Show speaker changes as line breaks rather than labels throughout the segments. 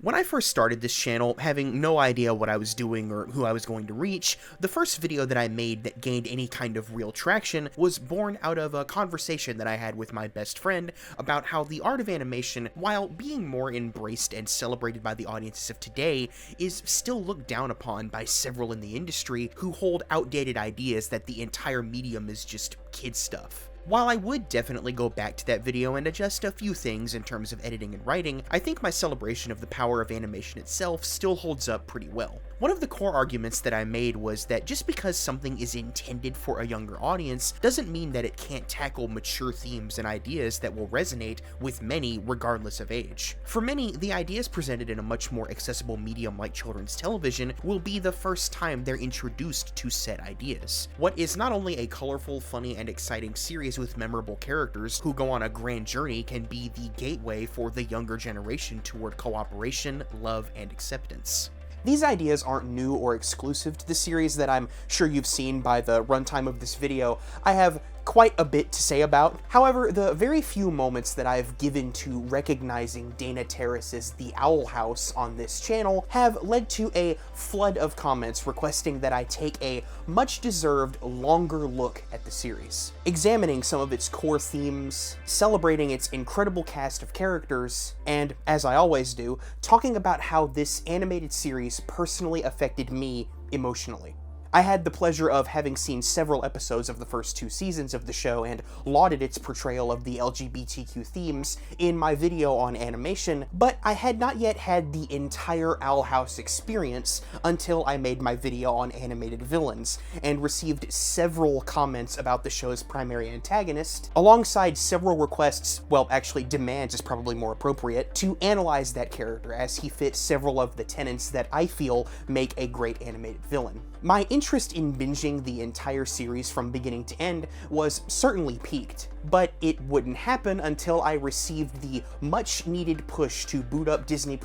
When I first started this channel, having no idea what I was doing or who I was going to reach, the first video that I made that gained any kind of real traction was born out of a conversation that I had with my best friend about how the art of animation, while being more embraced and celebrated by the audiences of today, is still looked down upon by several in the industry who hold outdated ideas that the entire medium is just kid stuff. While I would definitely go back to that video and adjust a few things in terms of editing and writing, I think my celebration of the power of animation itself still holds up pretty well. One of the core arguments that I made was that just because something is intended for a younger audience doesn't mean that it can't tackle mature themes and ideas that will resonate with many regardless of age. For many, the ideas presented in a much more accessible medium like children's television will be the first time they're introduced to said ideas. What is not only a colorful, funny, and exciting series with memorable characters who go on a grand journey can be the gateway for the younger generation toward cooperation, love, and acceptance. These ideas aren't new or exclusive to the series that I'm sure you've seen by the runtime of this video. I have quite a bit to say about. However, the very few moments that I've given to recognizing Dana Terrace's The Owl House on this channel have led to a flood of comments requesting that I take a much-deserved longer look at the series, examining some of its core themes, celebrating its incredible cast of characters, and, as I always do, talking about how this animated series personally affected me emotionally. I had the pleasure of having seen several episodes of the first 2 seasons of the show and lauded its portrayal of the LGBTQ themes in my video on animation, but I had not yet had the entire Owl House experience until I made my video on animated villains, and received several comments about the show's primary antagonist, alongside several requests, well, actually demands is probably more appropriate, to analyze that character as he fits several of the tenets that I feel make a great animated villain. My interest in binging the entire series from beginning to end was certainly piqued, but it wouldn't happen until I received the much-needed push to boot up Disney+,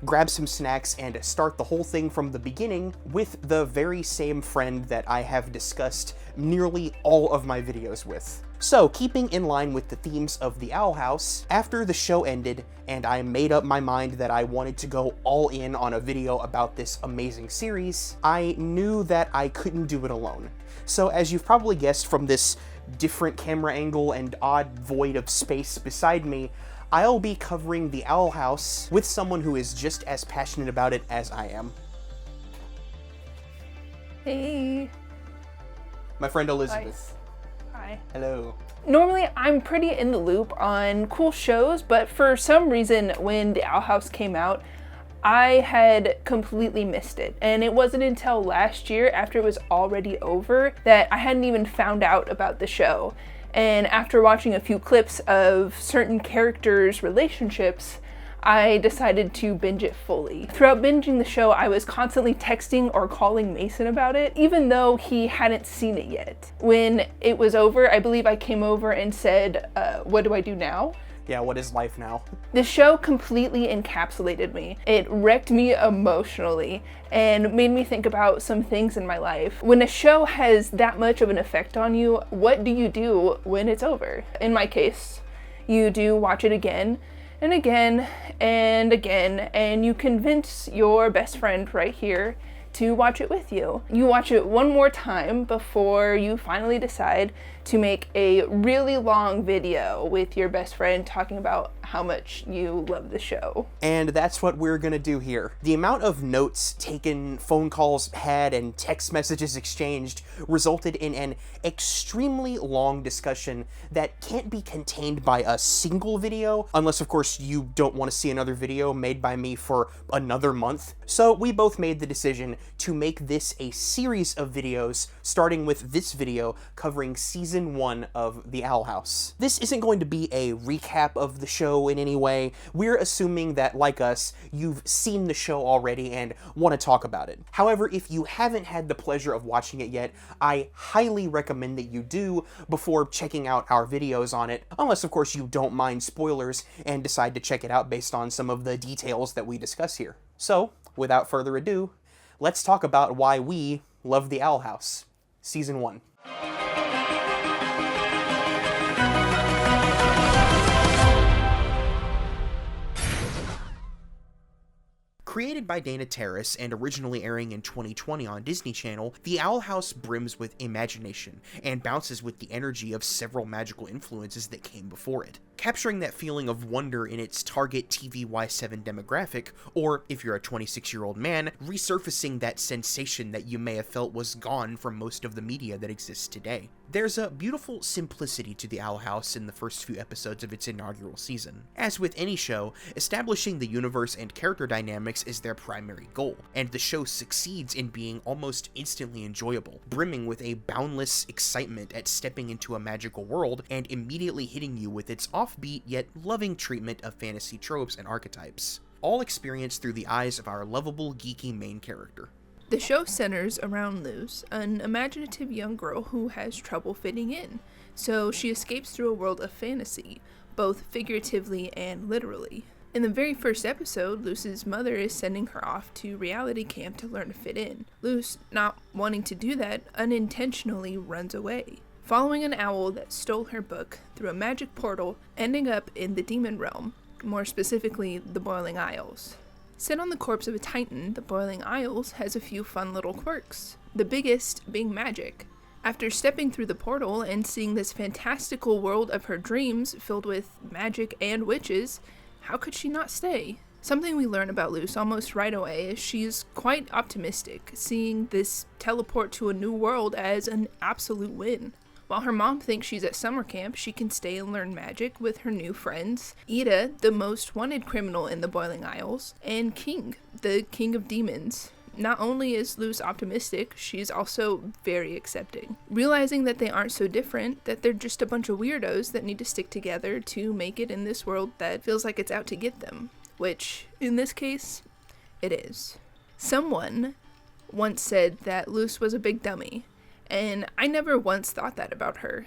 grab some snacks, and start the whole thing from the beginning with the very same friend that I have discussed nearly all of my videos with. So, keeping in line with the themes of The Owl House, after the show ended and I made up my mind that I wanted to go all in on a video about this amazing series, I knew that I couldn't do it alone. So, as you've probably guessed from this different camera angle and odd void of space beside me, I'll be covering The Owl House with someone who is just as passionate about it as I am.
Hey.
My friend Elizabeth.
Hi.
Hello.
Normally, I'm pretty in the loop on cool shows, but for some reason, when The Owl House came out, I had completely missed it. And it wasn't until last year, after it was already over, that I hadn't even found out about the show. And after watching a few clips of certain characters' relationships, I decided to binge it fully. Throughout binging the show, I was constantly texting or calling Mason about it, even though he hadn't seen it yet. When it was over, I believe I came over and said, what do I do now?
Yeah, what is life now?
The show completely encapsulated me. It wrecked me emotionally and made me think about some things in my life. When a show has that much of an effect on you, what do you do when it's over? In my case, you do watch it again and again and again, and you convince your best friend right here to watch it with you. You watch it one more time before you finally decide to make a really long video with your best friend talking about how much you love the show.
And that's what we're gonna do here. The amount of notes taken, phone calls had, and text messages exchanged resulted in an extremely long discussion that can't be contained by a single video, unless of course you don't want to see another video made by me for another month. So we both made the decision to make this a series of videos, starting with this video covering season 1 of The Owl House. This isn't going to be a recap of the show in any way. We're assuming that, like us, you've seen the show already and want to talk about it. However, if you haven't had the pleasure of watching it yet, I highly recommend that you do before checking out our videos on it, unless of course you don't mind spoilers and decide to check it out based on some of the details that we discuss here. So, without further ado, let's talk about why we love The Owl House, Season 1. Created by Dana Terrace and originally airing in 2020 on Disney Channel, the Owl House brims with imagination and bounces with the energy of several magical influences that came before it, capturing that feeling of wonder in its target TVY7 demographic, or, if you're a 26-year-old man, resurfacing that sensation that you may have felt was gone from most of the media that exists today. There's a beautiful simplicity to the Owl House in the first few episodes of its inaugural season. As with any show, establishing the universe and character dynamics is their primary goal, and the show succeeds in being almost instantly enjoyable, brimming with a boundless excitement at stepping into a magical world and immediately hitting you with its offbeat yet loving treatment of fantasy tropes and archetypes, all experienced through the eyes of our lovable, geeky main character.
The show centers around Luz, an imaginative young girl who has trouble fitting in, so she escapes through a world of fantasy, both figuratively and literally. In the very first episode, Luz's mother is sending her off to reality camp to learn to fit in. Luz, not wanting to do that, unintentionally runs away, following an owl that stole her book through a magic portal, ending up in the demon realm, more specifically the Boiling Isles. Set on the corpse of a titan, the Boiling Isles has a few fun little quirks, the biggest being magic. After stepping through the portal and seeing this fantastical world of her dreams filled with magic and witches, how could she not stay? Something we learn about Luz almost right away is she's quite optimistic, seeing this teleport to a new world as an absolute win. While her mom thinks she's at summer camp, she can stay and learn magic with her new friends, Eda, the most wanted criminal in the Boiling Isles, and King, the king of demons. Not only is Luz optimistic, she's also very accepting, realizing that they aren't so different, that they're just a bunch of weirdos that need to stick together to make it in this world that feels like it's out to get them, which, in this case, it is. Someone once said that Luz was a big dummy, and I never once thought that about her.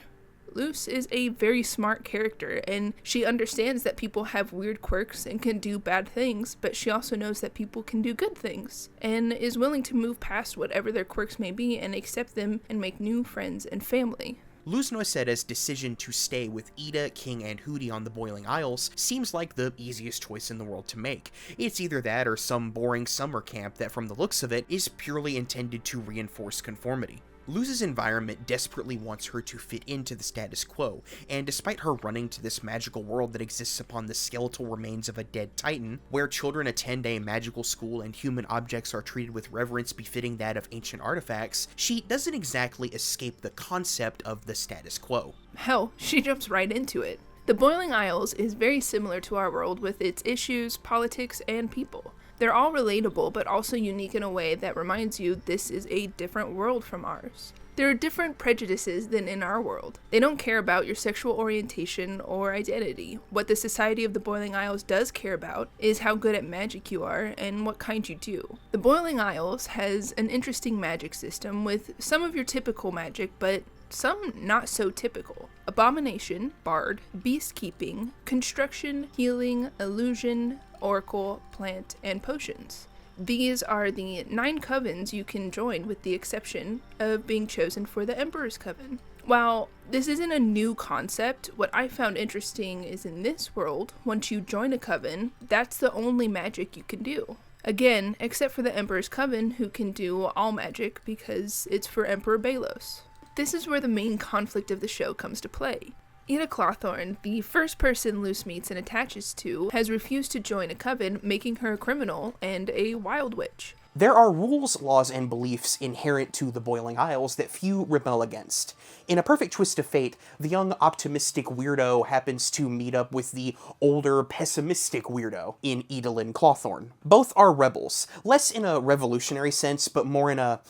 Luz is a very smart character, and she understands that people have weird quirks and can do bad things, but she also knows that people can do good things, and is willing to move past whatever their quirks may be and accept them and make new friends and family.
Luz Noiseda's decision to stay with Eda, King, and Hooty on the Boiling Isles seems like the easiest choice in the world to make. It's either that or some boring summer camp that, from the looks of it, is purely intended to reinforce conformity. Luz's environment desperately wants her to fit into the status quo, and despite her running to this magical world that exists upon the skeletal remains of a dead titan, where children attend a magical school and human objects are treated with reverence befitting that of ancient artifacts, she doesn't exactly escape the concept of the status quo.
Hell, she jumps right into it. The Boiling Isles is very similar to our world with its issues, politics, and people. They're all relatable, but also unique in a way that reminds you this is a different world from ours. There are different prejudices than in our world. They don't care about your sexual orientation or identity. What the Society of the Boiling Isles does care about is how good at magic you are and what kind you do. The Boiling Isles has an interesting magic system with some of your typical magic, but some not so typical. Abomination, bard, beastkeeping, construction, healing, illusion, oracle, plant, and potions. These are the 9 covens you can join, with the exception of being chosen for the Emperor's Coven. While this isn't a new concept, what I found interesting is in this world, once you join a coven, that's the only magic you can do. Again, except for the Emperor's Coven, who can do all magic because it's for Emperor Belos. This is where the main conflict of the show comes to play. Eda Clawthorne, the first person Luz meets and attaches to, has refused to join a coven, making her a criminal and a wild witch.
There are rules, laws, and beliefs inherent to the Boiling Isles that few rebel against. In a perfect twist of fate, the young optimistic weirdo happens to meet up with the older pessimistic weirdo in Edalyn Clawthorne. Both are rebels, less in a revolutionary sense, but more in a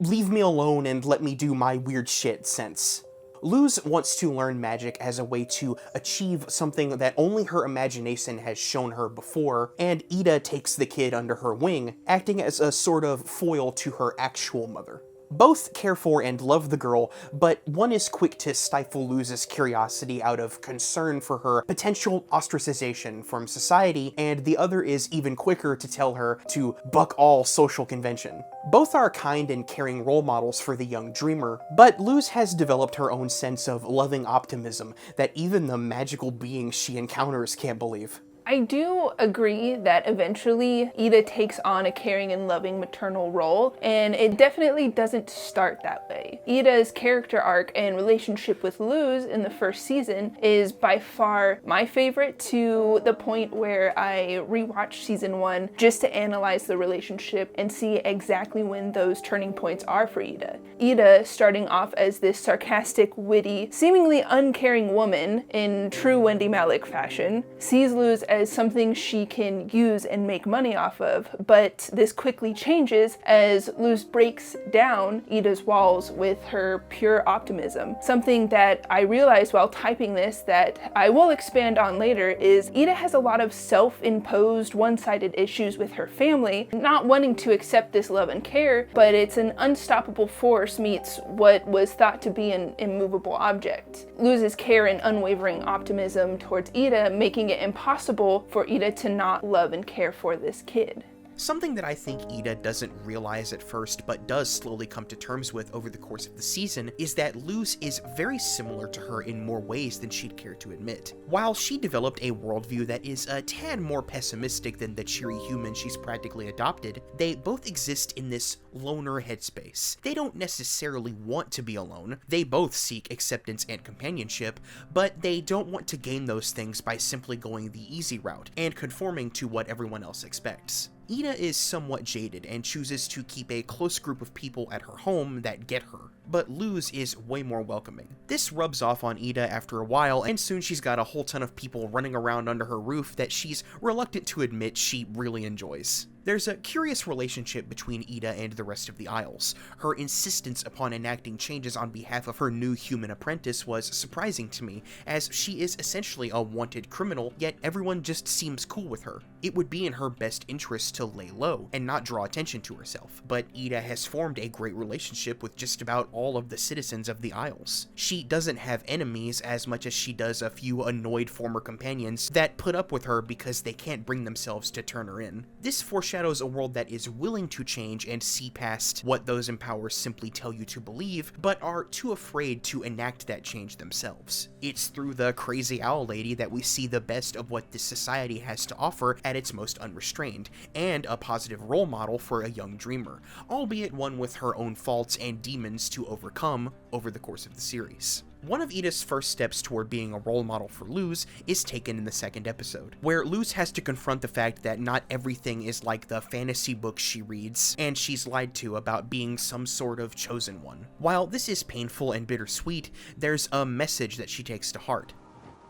leave me alone and let me do my weird shit sense. Luz wants to learn magic as a way to achieve something that only her imagination has shown her before, and Eda takes the kid under her wing, acting as a sort of foil to her actual mother. Both care for and love the girl, but one is quick to stifle Luz's curiosity out of concern for her potential ostracization from society, and the other is even quicker to tell her to buck all social convention. Both are kind and caring role models for the young dreamer, but Luz has developed her own sense of loving optimism that even the magical beings she encounters can't believe.
I do agree that eventually Eda takes on a caring and loving maternal role, and it definitely doesn't start that way. Eda's character arc and relationship with Luz in the first season is by far my favorite, to the point where I rewatched season 1 just to analyze the relationship and see exactly when those turning points are for Eda. Eda, starting off as this sarcastic, witty, seemingly uncaring woman in true Wendy Malick fashion, sees Luz as something she can use and make money off of, but this quickly changes as Luz breaks down Eda's walls with her pure optimism. Something that I realized while typing this that I will expand on later is Eda has a lot of self-imposed one-sided issues with her family, not wanting to accept this love and care, but it's an unstoppable force meets what was thought to be an immovable object. Luz's care and unwavering optimism towards Eda making it impossible for Eda to not love and care for this kid.
Something that I think Eda doesn't realize at first, but does slowly come to terms with over the course of the season, is that Luz is very similar to her in more ways than she'd care to admit. While she developed a worldview that is a tad more pessimistic than the cheery human she's practically adopted, they both exist in this loner headspace. They don't necessarily want to be alone, they both seek acceptance and companionship, but they don't want to gain those things by simply going the easy route and conforming to what everyone else expects. Eda is somewhat jaded and chooses to keep a close group of people at her home that get her, but Luz is way more welcoming. This rubs off on Eda after a while, and soon she's got a whole ton of people running around under her roof that she's reluctant to admit she really enjoys. There's a curious relationship between Eda and the rest of the Isles. Her insistence upon enacting changes on behalf of her new human apprentice was surprising to me, as she is essentially a wanted criminal, yet everyone just seems cool with her. It would be in her best interest to lay low and not draw attention to herself, but Eda has formed a great relationship with just about all of the citizens of the Isles. She doesn't have enemies as much as she does a few annoyed former companions that put up with her because they can't bring themselves to turn her in. This foreshadows a world that is willing to change and see past what those in power simply tell you to believe, but are too afraid to enact that change themselves. It's through the crazy owl lady that we see the best of what this society has to offer at its most unrestrained, and a positive role model for a young dreamer, albeit one with her own faults and demons to overcome over the course of the series. One of Eda's first steps toward being a role model for Luz is taken in the second episode, where Luz has to confront the fact that not everything is like the fantasy books she reads, and she's lied to about being some sort of chosen one. While this is painful and bittersweet, there's a message that she takes to heart.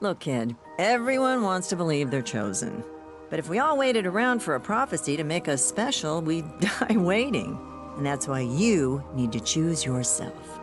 Look, kid, everyone wants to believe they're chosen. But if we all waited around for a prophecy to make us special, we'd die waiting. And that's why you need to choose yourself.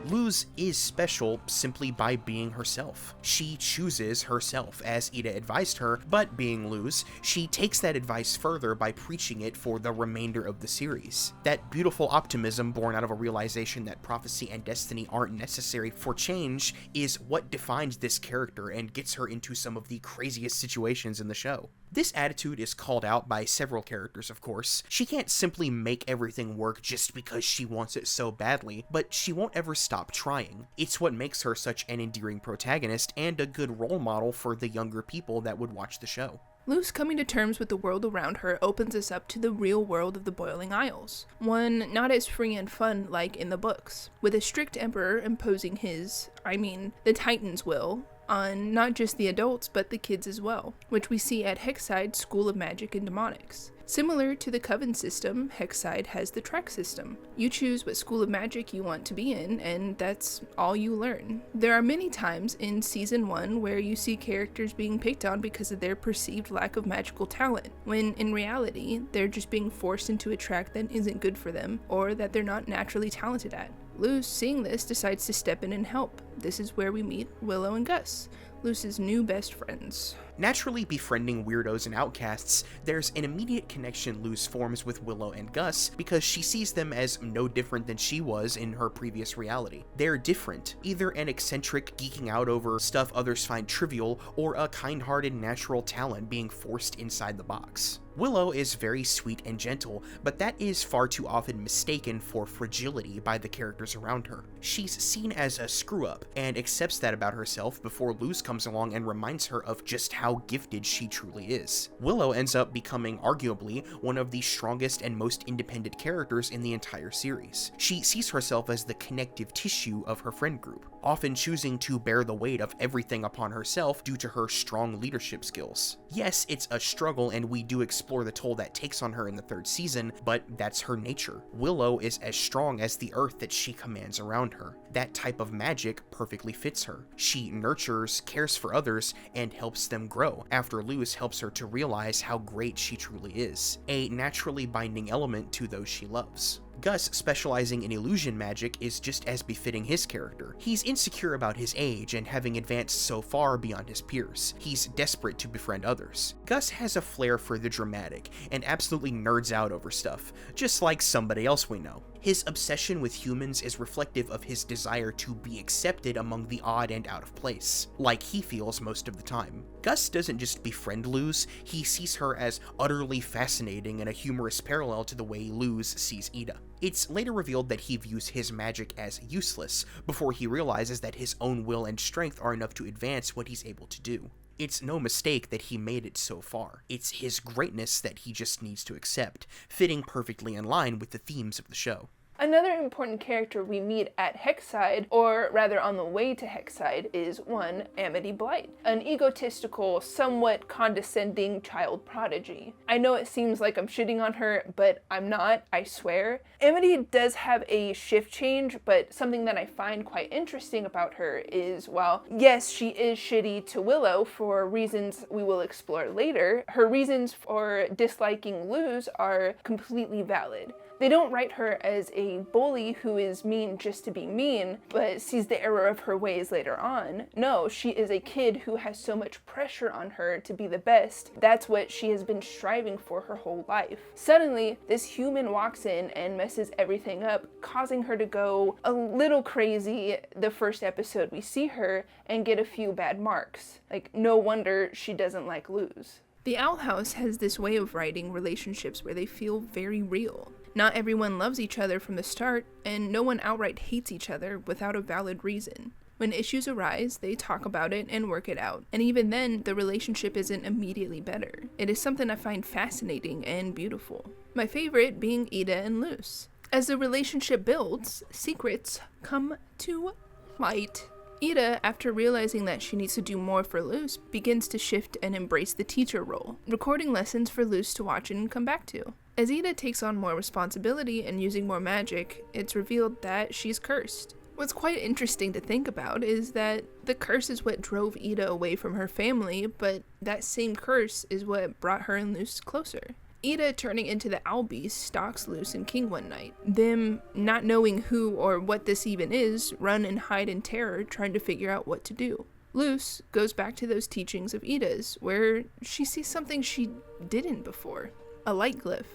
Luz is special simply by being herself. She chooses herself, as Eda advised her, but being Luz, she takes that advice further by preaching it for the remainder of the series. That beautiful optimism born out of a realization that prophecy and destiny aren't necessary for change is what defines this character and gets her into some of the craziest situations in the show. This attitude is called out by several characters, of course. She can't simply make everything work just because she wants it so badly, but she won't ever stop trying. It's what makes her such an endearing protagonist and a good role model for the younger people that would watch the show.
Luz coming to terms with the world around her opens us up to the real world of the Boiling Isles, one not as free and fun like in the books, with a strict emperor imposing the Titan's will, on not just the adults but the kids as well, which we see at Hexside School of Magic and Demonics. Similar to the Coven system, Hexside has the track system. You choose what school of magic you want to be in, and that's all you learn. There are many times in Season 1 where you see characters being picked on because of their perceived lack of magical talent, when in reality, they're just being forced into a track that isn't good for them, or that they're not naturally talented at. Luz, seeing this, decides to step in and help. This is where we meet Willow and Gus, Luz's new best friends.
Naturally befriending weirdos and outcasts, there's an immediate connection Luz forms with Willow and Gus because she sees them as no different than she was in her previous reality. They're different, either an eccentric geeking out over stuff others find trivial, or a kind-hearted natural talent being forced inside the box. Willow is very sweet and gentle, but that is far too often mistaken for fragility by the characters around her. She's seen as a screw-up, up, and accepts that about herself before Luz comes along and reminds her of just how gifted she truly is. Willow ends up becoming arguably one of the strongest and most independent characters in the entire series. She sees herself as the connective tissue of her friend group, often choosing to bear the weight of everything upon herself due to her strong leadership skills. Yes, it's a struggle, and we do explore the toll that takes on her in the third season, but that's her nature. Willow is as strong as the earth that she commands around her. That type of magic perfectly fits her. She nurtures, cares for others, and helps them grow, after Luz helps her to realize how great she truly is, a naturally binding element to those she loves. Gus, specializing in illusion magic, is just as befitting his character. He's insecure about his age and having advanced so far beyond his peers. He's desperate to befriend others. Gus has a flair for the dramatic and absolutely nerds out over stuff, just like somebody else we know. His obsession with humans is reflective of his desire to be accepted among the odd and out of place, like he feels most of the time. Gus doesn't just befriend Luz, he sees her as utterly fascinating and a humorous parallel to the way Luz sees Eda. It's later revealed that he views his magic as useless, before he realizes that his own will and strength are enough to advance what he's able to do. It's no mistake that he made it so far. It's his greatness that he just needs to accept, fitting perfectly in line with the themes of the show.
Another important character we meet at Hexside, or rather on the way to Hexside, is one Amity Blight, an egotistical, somewhat condescending child prodigy. I know it seems like I'm shitting on her, but I'm not, I swear. Amity does have a shift change, but something that I find quite interesting about her is, while yes, she is shitty to Willow for reasons we will explore later, her reasons for disliking Luz are completely valid. They don't write her as a bully who is mean just to be mean, but sees the error of her ways later on. No, she is a kid who has so much pressure on her to be the best. That's what she has been striving for her whole life. Suddenly, this human walks in and messes everything up, causing her to go a little crazy the first episode we see her and get a few bad marks. Like, no wonder she doesn't like Luz. The Owl House has this way of writing relationships where they feel very real. Not everyone loves each other from the start, and no one outright hates each other without a valid reason. When issues arise, they talk about it and work it out, and even then, the relationship isn't immediately better. It is something I find fascinating and beautiful. My favorite being Eda and Luz. As the relationship builds, secrets come to light. Eda, after realizing that she needs to do more for Luz, begins to shift and embrace the teacher role, recording lessons for Luz to watch and come back to. As Eda takes on more responsibility and using more magic, it's revealed that she's cursed. What's quite interesting to think about is that the curse is what drove Eda away from her family, but that same curse is what brought her and Luz closer. Eda, turning into the Owl Beast, stalks Luz and King one night. Them, not knowing who or what this even is, run and hide in terror, trying to figure out what to do. Luz goes back to those teachings of Eda's, where she sees something she didn't before. A light glyph.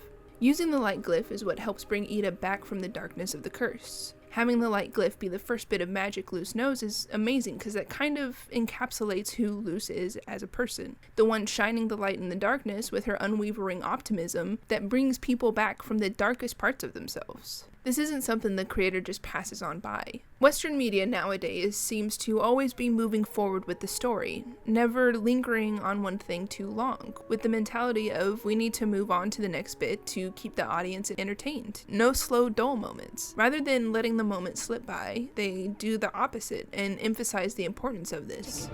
Using the light glyph is what helps bring Eda back from the darkness of the curse. Having the light glyph be the first bit of magic Luz knows is amazing because that kind of encapsulates who Luz is as a person. The one shining the light in the darkness with her unwavering optimism that brings people back from the darkest parts of themselves. This isn't something the creator just passes on by. Western media nowadays seems to always be moving forward with the story, never lingering on one thing too long, with the mentality of we need to move on to the next bit to keep the audience entertained. No slow, dull moments. Rather than letting the moment slip by, they do the opposite and emphasize the importance of this.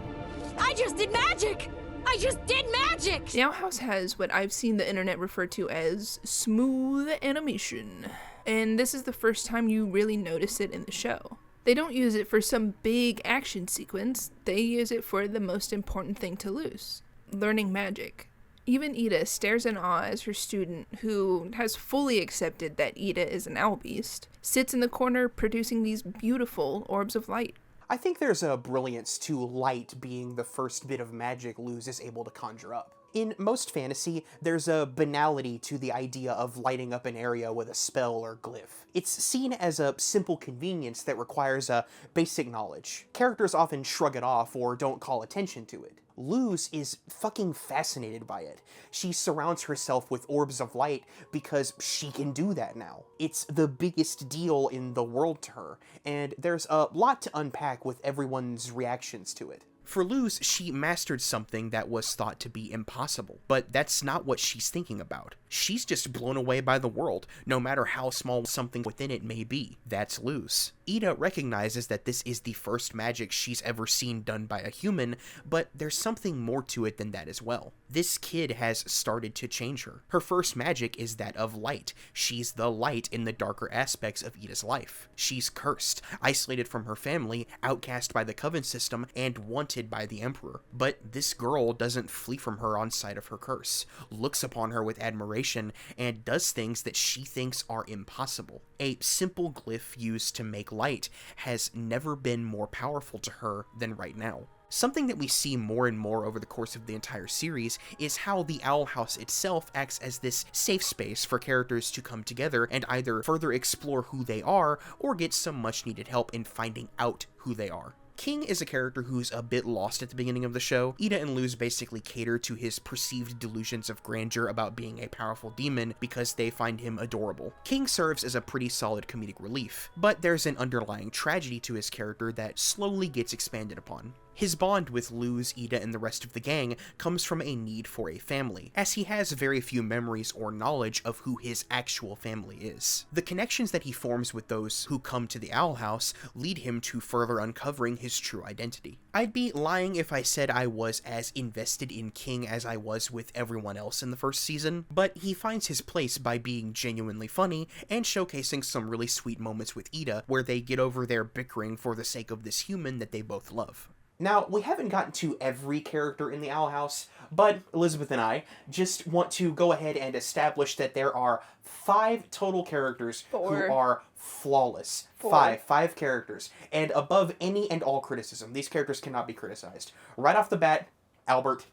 I just did magic! I just did magic!
The Owl House has what I've seen the internet refer to as smooth animation. And this is the first time you really notice it in the show. They don't use it for some big action sequence, they use it for the most important thing to Luz: learning magic. Even Eda stares in awe as her student, who has fully accepted that Eda is an owl beast, sits in the corner producing these beautiful orbs of light.
I think there's a brilliance to light being the first bit of magic Luz is able to conjure up. In most fantasy, there's a banality to the idea of lighting up an area with a spell or glyph. It's seen as a simple convenience that requires a basic knowledge. Characters often shrug it off or don't call attention to it. Luz is fucking fascinated by it. She surrounds herself with orbs of light because she can do that now. It's the biggest deal in the world to her, and there's a lot to unpack with everyone's reactions to it. For Luz, she mastered something that was thought to be impossible, but that's not what she's thinking about. She's just blown away by the world, no matter how small something within it may be. That's Luz. Eda recognizes that this is the first magic she's ever seen done by a human, but there's something more to it than that as well. This kid has started to change her. Her first magic is that of light. She's the light in the darker aspects of Eda's life. She's cursed, isolated from her family, outcast by the Coven system, and wanted by the Emperor. But this girl doesn't flee from her on sight of her curse, looks upon her with admiration, and does things that she thinks are impossible. A simple glyph used to make light has never been more powerful to her than right now. Something that we see more and more over the course of the entire series is how the Owl House itself acts as this safe space for characters to come together and either further explore who they are or get some much needed help in finding out who they are. King is a character who's a bit lost at the beginning of the show. Eda and Luz basically cater to his perceived delusions of grandeur about being a powerful demon because they find him adorable. King serves as a pretty solid comedic relief, but there's an underlying tragedy to his character that slowly gets expanded upon. His bond with Luz, Eda, and the rest of the gang comes from a need for a family, as he has very few memories or knowledge of who his actual family is. The connections that he forms with those who come to the Owl House lead him to further uncovering his true identity. I'd be lying if I said I was as invested in King as I was with everyone else in the first season, but he finds his place by being genuinely funny and showcasing some really sweet moments with Eda where they get over their bickering for the sake of this human that they both love. Now, we haven't gotten to every character in the Owl House, but Elizabeth and I just want to go ahead and establish that there are 5 total characters who are flawless. 5 characters, and above any and all criticism. These characters cannot be criticized. Right off the bat, Albert.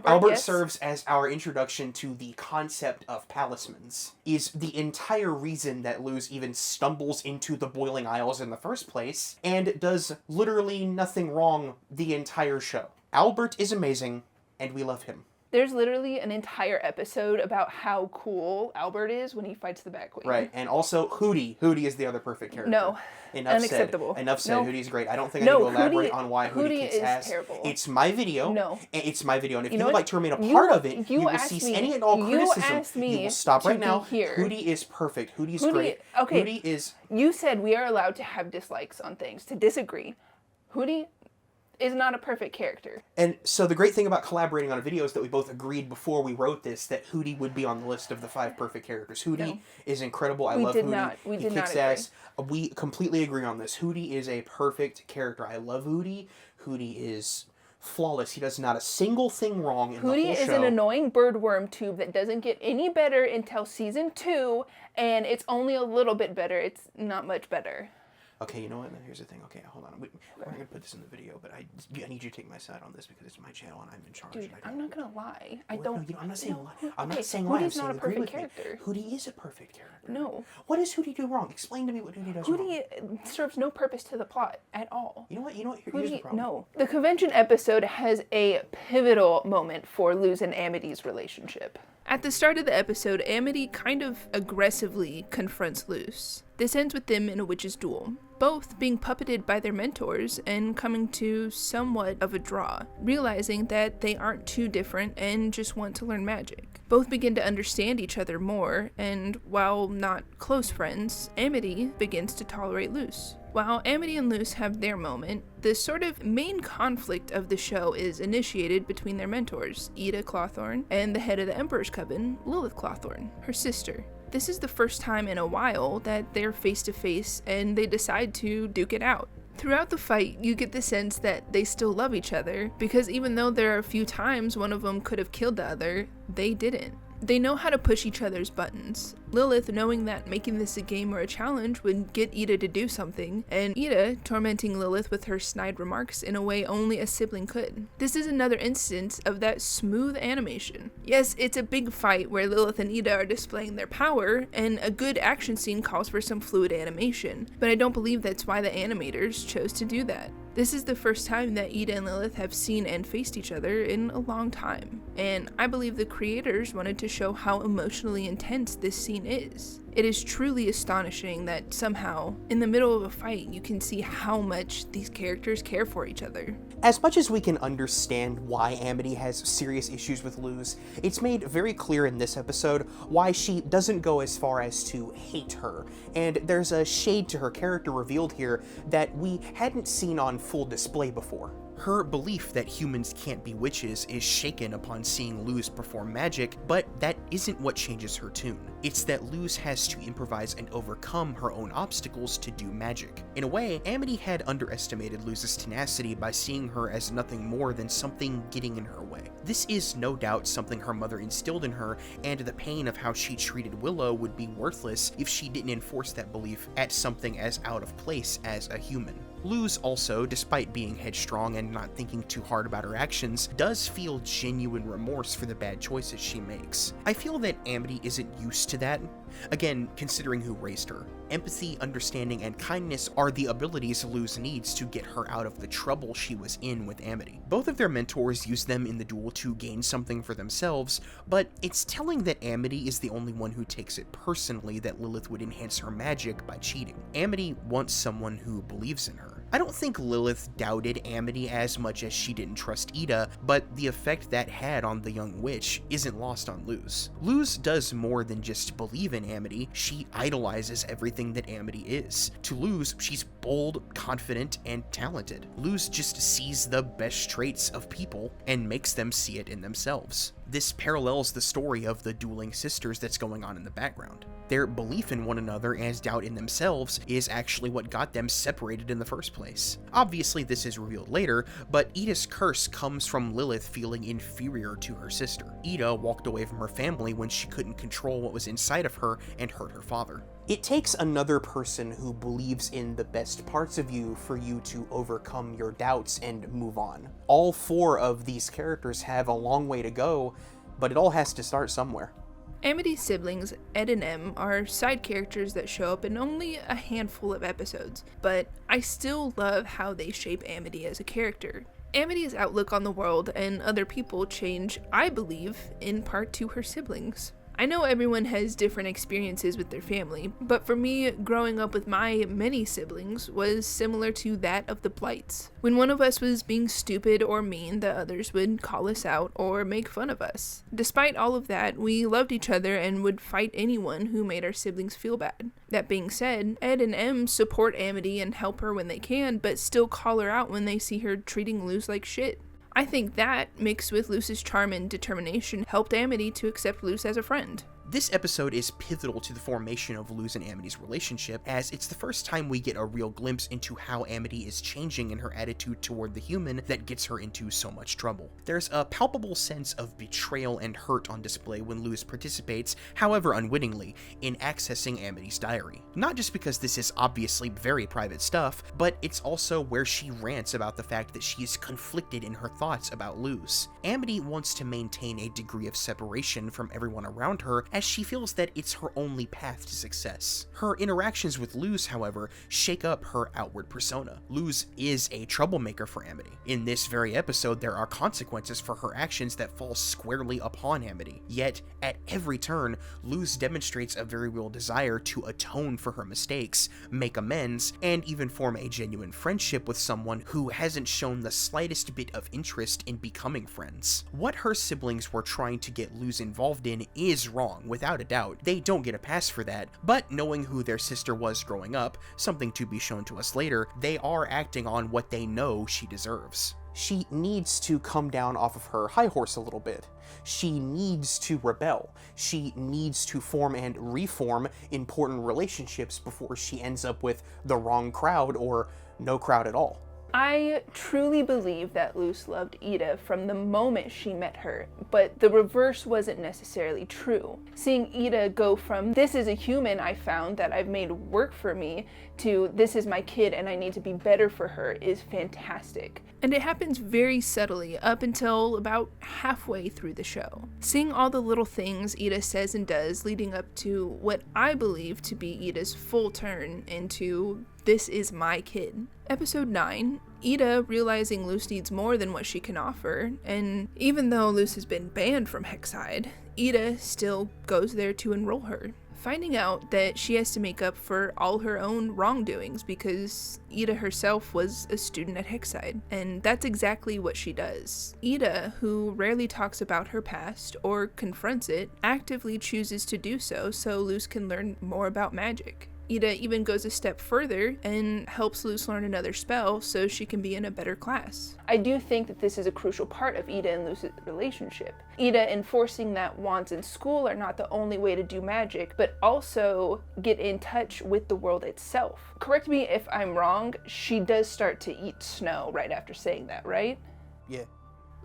Albert yes. serves as our introduction to the concept of palismans, is the entire reason that Luz even stumbles into the Boiling Isles in the first place, and does literally nothing wrong the entire show. Albert is amazing, and we love him.
There's literally an entire episode about how cool Albert is when he fights the Bat Queen.
Right, and also Hootie. Hootie is the other perfect character.
No.
Unacceptable. Enough said. No. Hootie's great. I don't think I need to elaborate on why Hootie kicks ass.
Terrible.
It's my video.
No.
It's my video, and if you would like to remain a part of it, you will cease any and all criticism. You will stop right now. Hootie is perfect. Hootie's great.
Okay.
Hootie is...
You said we are allowed to have dislikes on things, to disagree. Hootie is not a perfect character.
And so the great thing about collaborating on a video is that we both agreed before we wrote this that Hootie would be on the list of the 5 perfect characters. Hootie is incredible. I love Hootie.
We
did not agree. Ass. We completely agree on this. Hootie is a perfect character. I love Hootie. Hootie is flawless. He does not a single thing wrong in the whole show.
Hootie is an annoying birdworm tube that doesn't get any better until season 2, and it's only a little bit better. It's not much better.
Okay, you know what? Here's the thing. Okay, hold on. We're going to put this in the video, but I need you to take my side on this because it's my channel and I'm in charge.
Dude, I'm not going to lie. I'm
not saying lie. I'm not saying lie.
Hootie's not a perfect character.
Hootie is a perfect character.
No.
What does Hootie do wrong? Explain to me what Hootie does wrong.
Hootie serves no purpose to the plot at all.
You know what? Here's the problem.
No. The convention episode has a pivotal moment for Luz and Amity's relationship. At the start of the episode, Amity kind of aggressively confronts Luz. This ends with them in a witch's duel, both being puppeted by their mentors and coming to somewhat of a draw, realizing that they aren't too different and just want to learn magic. Both begin to understand each other more, and while not close friends, Amity begins to tolerate Luz. While Amity and Luz have their moment, the sort of main conflict of the show is initiated between their mentors, Eda Clawthorne, and the head of the Emperor's Coven, Lilith Clawthorne, her sister. This is the first time in a while that they're face to face and they decide to duke it out. Throughout the fight, you get the sense that they still love each other, because even though there are a few times one of them could have killed the other, they didn't. They know how to push each other's buttons. Lilith knowing that making this a game or a challenge would get Eda to do something, and Eda tormenting Lilith with her snide remarks in a way only a sibling could. This is another instance of that smooth animation. Yes, it's a big fight where Lilith and Eda are displaying their power, and a good action scene calls for some fluid animation, but I don't believe that's why the animators chose to do that. This is the first time that Eda and Lilith have seen and faced each other in a long time, and I believe the creators wanted to show how emotionally intense this scene is. It is truly astonishing that somehow, in the middle of a fight, you can see how much these characters care for each other.
As much as we can understand why Amity has serious issues with Luz, it's made very clear in this episode why she doesn't go as far as to hate her, and there's a shade to her character revealed here that we hadn't seen on full display before. Her belief that humans can't be witches is shaken upon seeing Luz perform magic, but that isn't what changes her tune. It's that Luz has to improvise and overcome her own obstacles to do magic. In a way, Amity had underestimated Luz's tenacity by seeing her as nothing more than something getting in her way. This is no doubt something her mother instilled in her, and the pain of how she treated Willow would be worthless if she didn't enforce that belief at something as out of place as a human. Luz also, despite being headstrong and not thinking too hard about her actions, does feel genuine remorse for the bad choices she makes. I feel that Amity isn't used to that. Again, considering who raised her. Empathy, understanding, and kindness are the abilities Luz needs to get her out of the trouble she was in with Amity. Both of their mentors use them in the duel to gain something for themselves, but it's telling that Amity is the only one who takes it personally that Lilith would enhance her magic by cheating. Amity wants someone who believes in her. I don't think Lilith doubted Amity as much as she didn't trust Eda, but the effect that had on the young witch isn't lost on Luz. Luz does more than just believe in Amity, she idolizes everything that Amity is. To Luz, she's bold, confident, and talented. Luz just sees the best traits of people and makes them see it in themselves. This parallels the story of the dueling sisters that's going on in the background. Their belief in one another and doubt in themselves is actually what got them separated in the first place. Obviously, this is revealed later, but Eda's curse comes from Lilith feeling inferior to her sister. Eda walked away from her family when she couldn't control what was inside of her and hurt her father. It takes another person who believes in the best parts of you for you to overcome your doubts and move on. All four of these characters have a long way to go, but it all has to start somewhere.
Amity's siblings, Ed and Em, are side characters that show up in only a handful of episodes, but I still love how they shape Amity as a character. Amity's outlook on the world and other people change, I believe, in part to her siblings. I know everyone has different experiences with their family, but for me, growing up with my many siblings was similar to that of the Blights. When one of us was being stupid or mean, the others would call us out or make fun of us. Despite all of that, we loved each other and would fight anyone who made our siblings feel bad. That being said, Ed and Em support Amity and help her when they can, but still call her out when they see her treating Luz like shit. I think that, mixed with Luz's charm and determination, helped Amity to accept Luz as a friend.
This episode is pivotal to the formation of Luz and Amity's relationship, as it's the first time we get a real glimpse into how Amity is changing in her attitude toward the human that gets her into so much trouble. There's a palpable sense of betrayal and hurt on display when Luz participates, however unwittingly, in accessing Amity's diary. Not just because this is obviously very private stuff, but it's also where she rants about the fact that she is conflicted in her thoughts about Luz. Amity wants to maintain a degree of separation from everyone around her, as she feels that it's her only path to success. Her interactions with Luz, however, shake up her outward persona. Luz is a troublemaker for Amity. In this very episode, there are consequences for her actions that fall squarely upon Amity. Yet, at every turn, Luz demonstrates a very real desire to atone for her mistakes, make amends, and even form a genuine friendship with someone who hasn't shown the slightest bit of interest in becoming friends. What her siblings were trying to get Luz involved in is wrong, without a doubt. They don't get a pass for that, but knowing who their sister was growing up, something to be shown to us later, they are acting on what they know she deserves. She needs to come down off of her high horse a little bit. She needs to rebel. She needs to form and reform important relationships before she ends up with the wrong crowd or no crowd at all.
I truly believe that Luz loved Eda from the moment she met her, but the reverse wasn't necessarily true. Seeing Eda go from, this is a human I found that I've made work for me, to this is my kid and I need to be better for her is fantastic. And it happens very subtly up until about halfway through the show. Seeing all the little things Eda says and does leading up to what I believe to be Eda's full turn into this is my kid. Episode 9, Eda, realizing Luz needs more than what she can offer, and even though Luz has been banned from Hexside, Eda still goes there to enroll her, finding out that she has to make up for all her own wrongdoings because Eda herself was a student at Hexside, and that's exactly what she does. Eda, who rarely talks about her past or confronts it, actively chooses to do so Luz can learn more about magic. Eda even goes a step further and helps Luz learn another spell so she can be in a better class. I do think that this is a crucial part of Eda and Luz's relationship. Eda enforcing that wands in school are not the only way to do magic, but also get in touch with the world itself. Correct me if I'm wrong, she does start to eat snow right after saying that, right?
Yeah.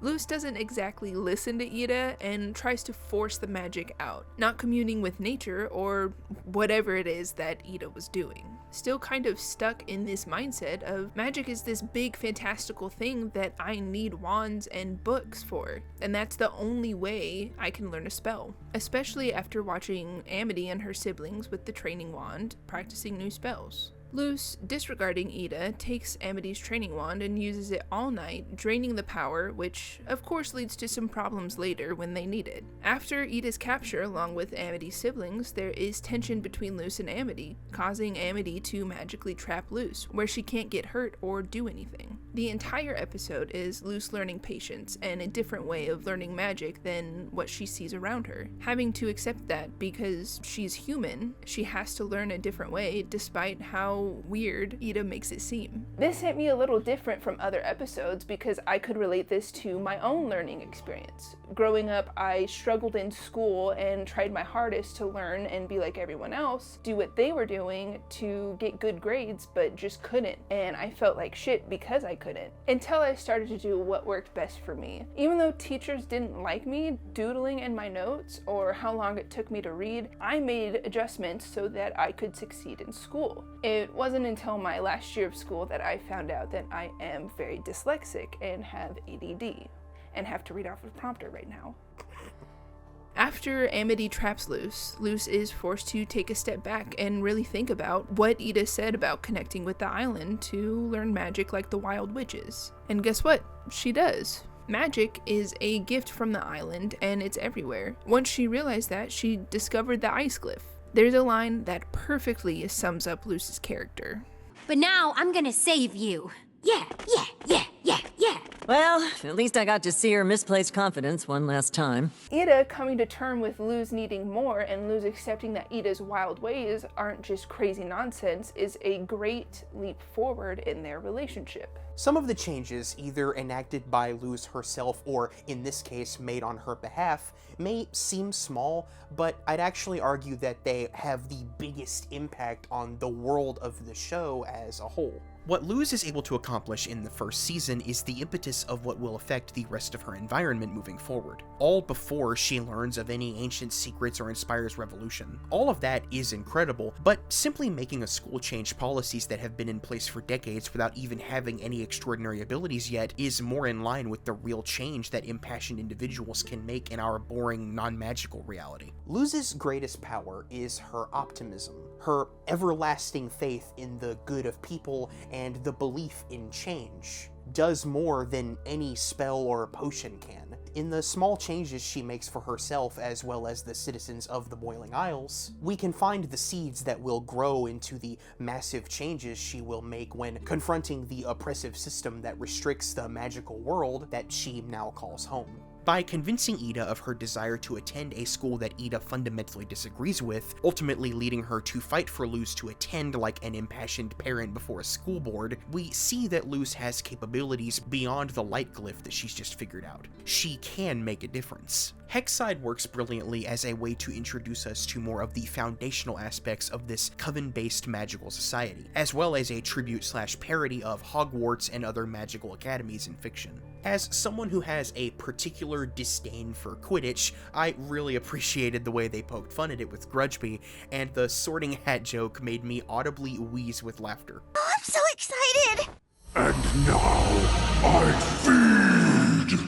Luz doesn't exactly listen to Eda and tries to force the magic out, not communing with nature or whatever it is that Eda was doing. Still kind of stuck in this mindset of magic is this big fantastical thing that I need wands and books for, and that's the only way I can learn a spell. Especially after watching Amity and her siblings with the training wand practicing new spells. Luz, disregarding Eda, takes Amity's training wand and uses it all night, draining the power, which of course leads to some problems later when they need it. After Eda's capture along with Amity's siblings, there is tension between Luz and Amity, causing Amity to magically trap Luz, where she can't get hurt or do anything. The entire episode is Luz learning patience and a different way of learning magic than what she sees around her. Having to accept that because she's human, she has to learn a different way despite how weird Eda makes it seem. This hit me a little different from other episodes because I could relate this to my own learning experience. Growing up, I struggled in school and tried my hardest to learn and be like everyone else, do what they were doing to get good grades, but just couldn't. And I felt like shit because I couldn't. Until I started to do what worked best for me. Even though teachers didn't like me doodling in my notes or how long it took me to read, I made adjustments so that I could succeed in school. It wasn't until my last year of school that I found out that I am very dyslexic and have ADD and have to read off a prompter right now. After Amity traps Luz, Luz is forced to take a step back and really think about what Eda said about connecting with the island to learn magic like the wild witches. And guess what? She does. Magic is a gift from the island and it's everywhere. Once she realized that, she discovered the ice glyph. There's a line that perfectly sums up Luz's character.
But now I'm gonna save you. Yeah, yeah, yeah, yeah, yeah.
Well, at least I got to see her misplaced confidence one last time.
Eda coming to term with Luz needing more and Luz accepting that Eda's wild ways aren't just crazy nonsense is a great leap forward in their relationship.
Some of the changes, either enacted by Luz herself or, in this case, made on her behalf, may seem small, but I'd actually argue that they have the biggest impact on the world of the show as a whole. What Luz is able to accomplish in the first season is the impetus of what will affect the rest of her environment moving forward, all before she learns of any ancient secrets or inspires revolution. All of that is incredible, but simply making a school change policies that have been in place for decades without even having any extraordinary abilities yet is more in line with the real change that impassioned individuals can make in our boring, non-magical reality. Luz's greatest power is her optimism, her everlasting faith in the good of people, and the belief in change. Does more than any spell or potion can. In the small changes she makes for herself as well as the citizens of the Boiling Isles, we can find the seeds that will grow into the massive changes she will make when confronting the oppressive system that restricts the magical world that she now calls home. By convincing Eda of her desire to attend a school that Eda fundamentally disagrees with, ultimately leading her to fight for Luz to attend like an impassioned parent before a school board, we see that Luz has capabilities beyond the light glyph that she's just figured out. She can make a difference. Hexside works brilliantly as a way to introduce us to more of the foundational aspects of this Coven-based magical society, as well as a tribute/parody of Hogwarts and other magical academies in fiction. As someone who has a particular disdain for Quidditch, I really appreciated the way they poked fun at it with Grudgeby, and the Sorting Hat joke made me audibly wheeze with laughter.
Oh, I'm so excited!
And now I feed!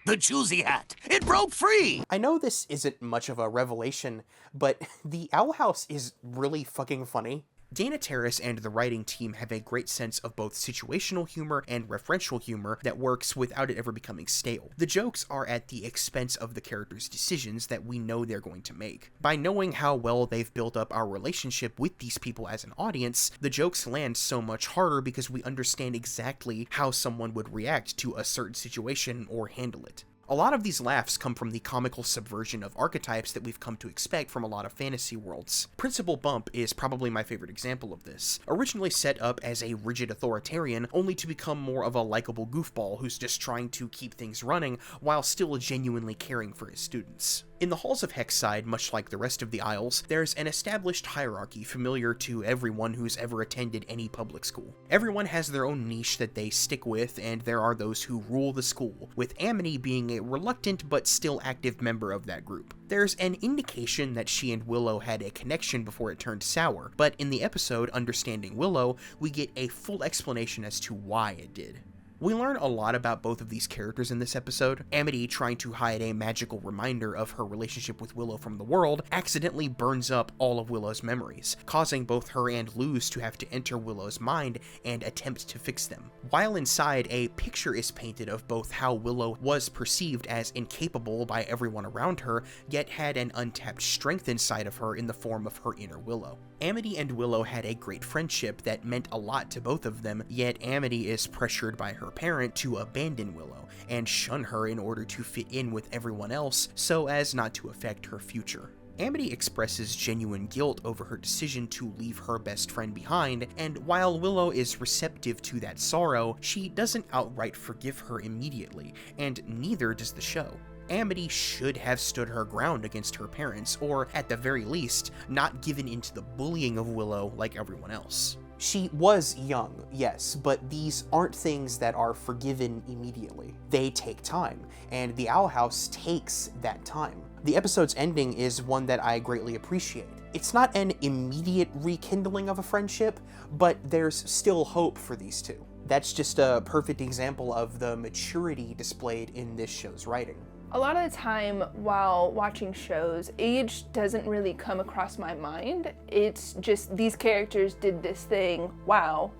The Choosy Hat! It broke free!
I know this isn't much of a revelation, but the Owl House is really fucking funny. Dana Terrace and the writing team have a great sense of both situational humor and referential humor that works without it ever becoming stale. The jokes are at the expense of the characters' decisions that we know they're going to make. By knowing how well they've built up our relationship with these people as an audience, the jokes land so much harder because we understand exactly how someone would react to a certain situation or handle it. A lot of these laughs come from the comical subversion of archetypes that we've come to expect from a lot of fantasy worlds. Principal Bump is probably my favorite example of this. Originally set up as a rigid authoritarian, only to become more of a likable goofball who's just trying to keep things running while still genuinely caring for his students. In the halls of Hexside, much like the rest of the Isles, there's an established hierarchy familiar to everyone who's ever attended any public school. Everyone has their own niche that they stick with, and there are those who rule the school, with Agony being a reluctant but still active member of that group. There's an indication that she and Willow had a connection before it turned sour, but in the episode Understanding Willow, we get a full explanation as to why it did. We learn a lot about both of these characters in this episode. Amity, trying to hide a magical reminder of her relationship with Willow from the world, accidentally burns up all of Willow's memories, causing both her and Luz to have to enter Willow's mind and attempt to fix them. While inside, a picture is painted of both how Willow was perceived as incapable by everyone around her, yet had an untapped strength inside of her in the form of her inner Willow. Amity and Willow had a great friendship that meant a lot to both of them, yet Amity is pressured by her parent to abandon Willow and shun her in order to fit in with everyone else so as not to affect her future. Amity expresses genuine guilt over her decision to leave her best friend behind, and while Willow is receptive to that sorrow, she doesn't outright forgive her immediately, and neither does the show. Amity should have stood her ground against her parents, or at the very least, not given into the bullying of Willow like everyone else. She was young, yes, but these aren't things that are forgiven immediately. They take time, and the Owl House takes that time. The episode's ending is one that I greatly appreciate. It's not an immediate rekindling of a friendship, but there's still hope for these two. That's just a perfect example of the maturity displayed in this show's writing.
A lot of the time while watching shows, age doesn't really come across my mind. It's just these characters did this thing, wow,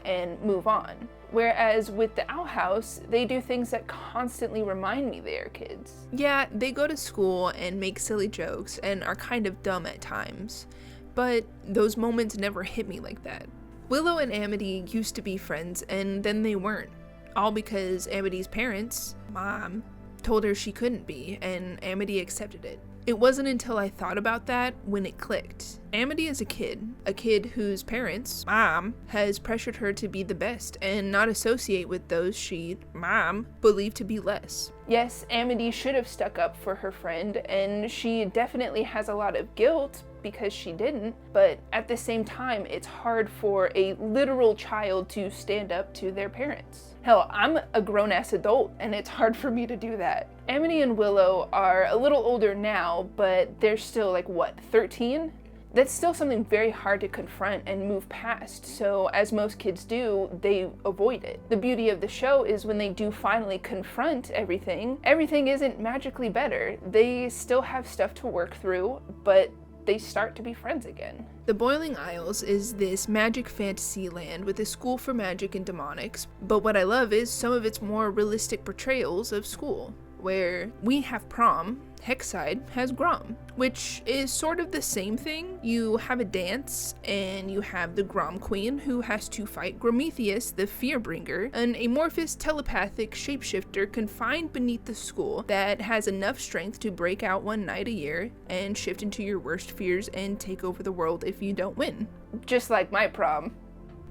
and move on. Whereas with the Owl House, they do things that constantly remind me they are kids. Yeah, they go to school and make silly jokes and are kind of dumb at times, but those moments never hit me like that. Willow and Amity used to be friends and then they weren't, all because Amity's parents, Mom, told her she couldn't be, and Amity accepted it. It wasn't until I thought about that when it clicked. Amity is a kid whose parents, Mom, has pressured her to be the best and not associate with those she, Mom, believed to be less. Yes, Amity should have stuck up for her friend, and she definitely has a lot of guilt because she didn't, but at the same time, it's hard for a literal child to stand up to their parents. Hell, I'm a grown-ass adult, and it's hard for me to do that. Amity and Willow are a little older now, but they're still 13? That's still something very hard to confront and move past, so as most kids do, they avoid it. The beauty of the show is when they do finally confront everything isn't magically better. They still have stuff to work through, but they start to be friends again. The Boiling Isles is this magic fantasy land with a school for magic and demonics, but what I love is some of its more realistic portrayals of school. Where we have prom, Hexside has Grom, which is sort of the same thing. You have a dance, and you have the Grom Queen who has to fight Grometheus, the Fearbringer, an amorphous telepathic shapeshifter confined beneath the school that has enough strength to break out one night a year and shift into your worst fears and take over the world if you don't win. Just like my prom.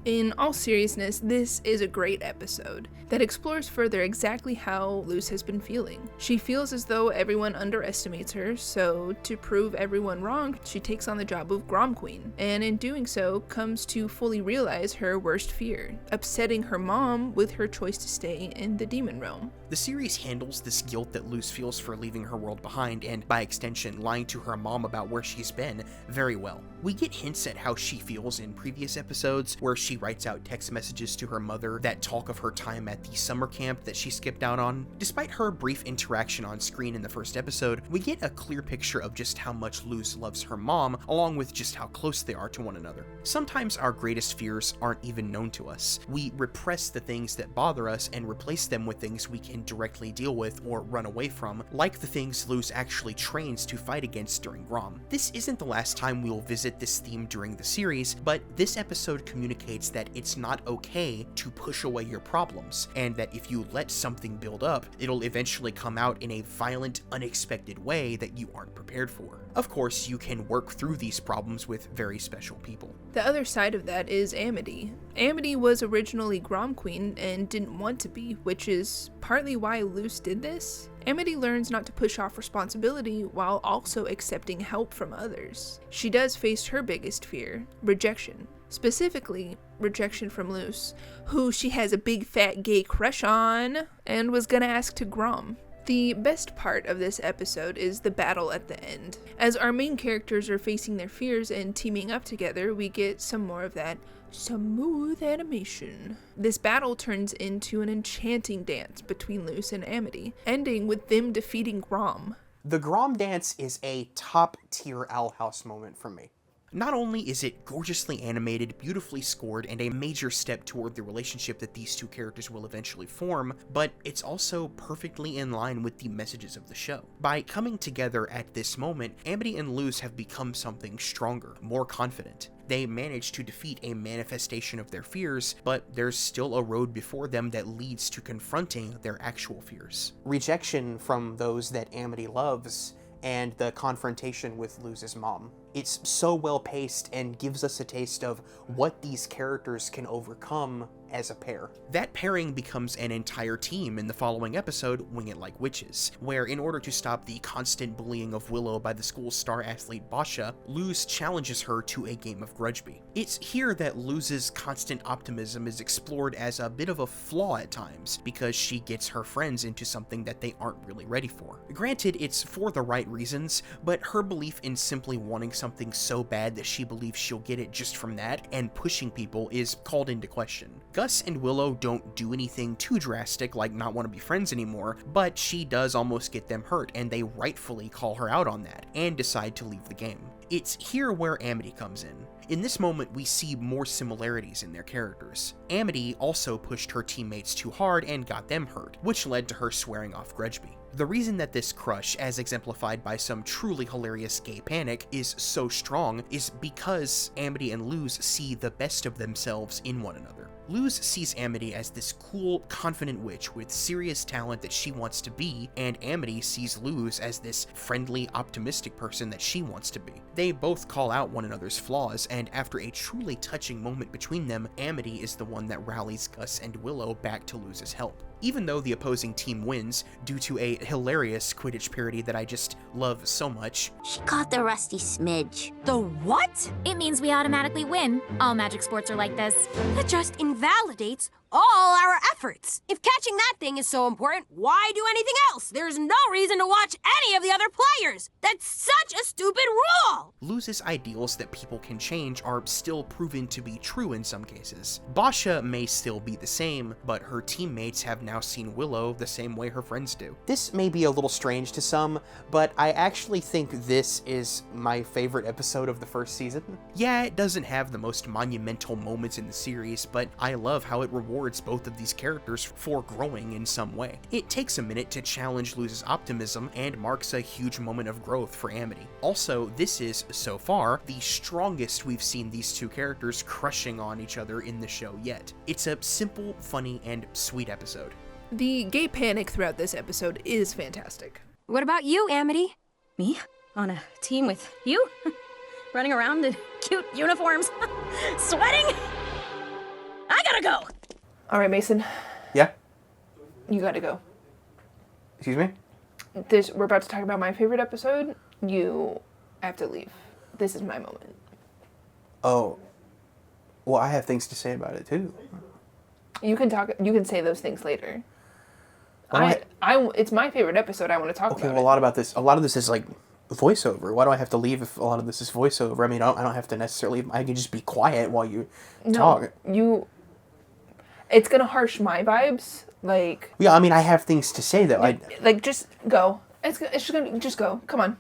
In all seriousness, this is a great episode that explores further exactly how Luz has been feeling. She feels as though everyone underestimates her, so to prove everyone wrong, she takes on the job of Grom Queen, and in doing so, comes to fully realize her worst fear, upsetting her mom with her choice to stay in the demon realm.
The series handles this guilt that Luz feels for leaving her world behind and, by extension, lying to her mom about where she's been very well. We get hints at how she feels in previous episodes, where she writes out text messages to her mother that talk of her time at the summer camp that she skipped out on. Despite her brief interaction on screen in the first episode, we get a clear picture of just how much Luz loves her mom, along with just how close they are to one another. Sometimes our greatest fears aren't even known to us. We repress the things that bother us and replace them with things we can directly deal with or run away from, like the things Luz actually trains to fight against during Grom. This isn't the last time we'll visit this theme during the series, but this episode communicates that it's not okay to push away your problems, and that if you let something build up, it'll eventually come out in a violent, unexpected way that you aren't prepared for. Of course, you can work through these problems with very special people.
The other side of that is Amity. Amity was originally Grom Queen and didn't want to be, which is partly why Luz did this. Amity learns not to push off responsibility while also accepting help from others. She does face her biggest fear, rejection. Specifically, rejection from Luz, who she has a big fat gay crush on and was gonna ask to Grom. The best part of this episode is the battle at the end. As our main characters are facing their fears and teaming up together, we get some more of that smooth animation. This battle turns into an enchanting dance between Luz and Amity, ending with them defeating Grom.
The Grom dance is a top-tier Owl House moment for me.
Not only is it gorgeously animated, beautifully scored, and a major step toward the relationship that these two characters will eventually form, but it's also perfectly in line with the messages of the show. By coming together at this moment, Amity and Luz have become something stronger, more confident. They manage to defeat a manifestation of their fears, but there's still a road before them that leads to confronting their actual fears.
Rejection from those that Amity loves, and the confrontation with Luz's mom. It's so well paced and gives us a taste of what these characters can overcome as a pair.
That pairing becomes an entire team in the following episode, Wing It Like Witches, where in order to stop the constant bullying of Willow by the school's star athlete Basha, Luz challenges her to a game of Grudgeby. It's here that Luz's constant optimism is explored as a bit of a flaw at times, because she gets her friends into something that they aren't really ready for. Granted, it's for the right reasons, but her belief in simply wanting something so bad that she believes she'll get it just from that, and pushing people, is called into question. Gus and Willow don't do anything too drastic like not want to be friends anymore, but she does almost get them hurt, and they rightfully call her out on that, and decide to leave the game. It's here where Amity comes in. In this moment, we see more similarities in their characters. Amity also pushed her teammates too hard and got them hurt, which led to her swearing off Grudgeby. The reason that this crush, as exemplified by some truly hilarious gay panic, is so strong is because Amity and Luz see the best of themselves in one another. Luz sees Amity as this cool, confident witch with serious talent that she wants to be, and Amity sees Luz as this friendly, optimistic person that she wants to be. They both call out one another's flaws, and after a truly touching moment between them, Amity is the one that rallies Gus and Willow back to Luz's help. Even though the opposing team wins, due to a hilarious Quidditch parody that I just love so much.
She caught the rusty smidge.
The what?
It means we automatically win. All magic sports are like this.
That just invalidates all our efforts. If catching that thing is so important, why do anything else? There's no reason to watch any of the other players. That's such a stupid rule!
Luz's ideals that people can change are still proven to be true in some cases. Basha may still be the same, but her teammates have now seen Willow the same way her friends do.
This may be a little strange to some, but I actually think this is my favorite episode of the first season.
Yeah, it doesn't have the most monumental moments in the series, but I love how it rewards both of these characters for growing in some way. It takes a minute to challenge Luz's optimism and marks a huge moment of growth for Amity. Also, this is, so far, the strongest we've seen these two characters crushing on each other in the show yet. It's a simple, funny, and sweet episode.
The gay panic throughout this episode is fantastic.
What about you, Amity?
Me? On a team with you? Running around in cute uniforms? Sweating? I gotta go!
All right, Mason,
Yeah?
you gotta go.
Excuse me?
We're about to talk about my favorite episode. You have to leave. This is my moment.
Oh. Well, I have things to say about it, too.
You can say those things later. It's my favorite episode. I want to talk about.
Okay, well, a lot of this is like voiceover. Why do I have to leave if a lot of this is voiceover? I mean, I don't have to necessarily. I can just be quiet while you talk.
It's gonna harsh my vibes. Like.
Yeah, I mean, I have things to say though.
Just go. It's just gonna just go. Come on.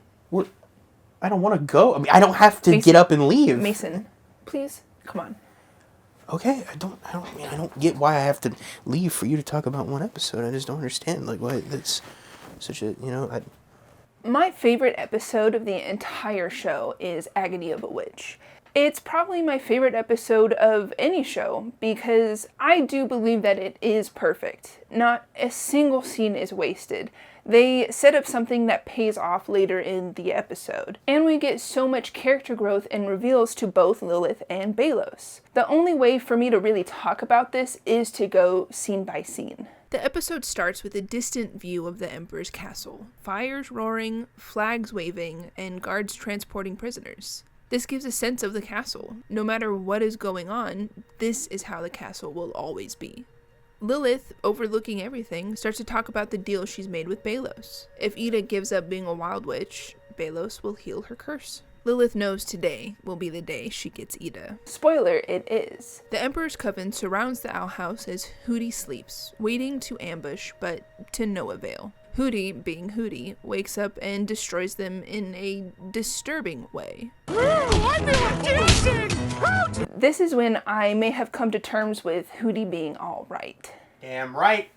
I don't want to go. I mean, I don't have to get up and leave.
Mason, please, come on.
Okay, I don't get why I have to leave for you to talk about one episode. I just don't understand. Like, why that's such a,
My favorite episode of the entire show is Agony of a Witch. It's probably my favorite episode of any show because I do believe that it is perfect. Not a single scene is wasted. They set up something that pays off later in the episode. And we get so much character growth and reveals to both Lilith and Belos. The only way for me to really talk about this is to go scene by scene. The episode starts with a distant view of the Emperor's castle. Fires roaring, flags waving, and guards transporting prisoners. This gives a sense of the castle. No matter what is going on, this is how the castle will always be. Lilith, overlooking everything, starts to talk about the deal she's made with Belos. If Eda gives up being a wild witch, Belos will heal her curse. Lilith knows today will be the day she gets Eda. Spoiler, it is. The Emperor's Coven surrounds the owl house as Hooty sleeps, waiting to ambush, but to no avail. Hooty, being Hooty, wakes up and destroys them in a disturbing way. This is when I may have come to terms with Hooty being all right.
Damn right.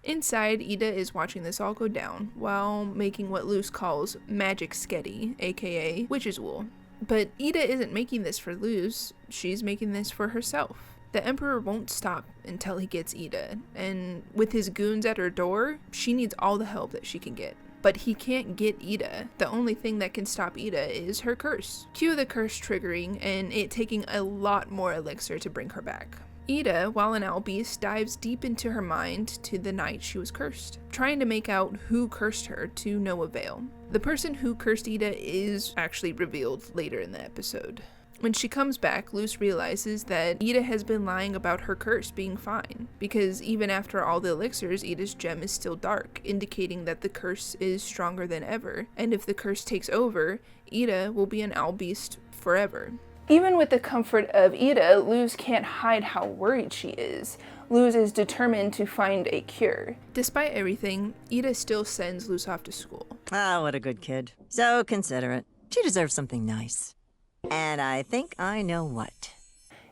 Inside, Eda is watching this all go down, while making what Luz calls magic sketty, aka witch's wool. But Eda isn't making this for Luz, she's making this for herself. The Emperor won't stop until he gets Eda, and with his goons at her door, she needs all the help that she can get. But he can't get Eda. The only thing that can stop Eda is her curse. Cue the curse triggering, and it taking a lot more elixir to bring her back. Eda, while an owl beast, dives deep into her mind to the night she was cursed, trying to make out who cursed her to no avail. The person who cursed Eda is actually revealed later in the episode. When she comes back, Luz realizes that Eda has been lying about her curse being fine, because even after all the elixirs, Eda's gem is still dark, indicating that the curse is stronger than ever, and if the curse takes over, Eda will be an owl beast forever. Even with the comfort of Eda, Luz can't hide how worried she is. Luz is determined to find a cure. Despite everything, Eda still sends Luz off to school.
Ah, what a good kid. So considerate. She deserves something nice. And I think I know what.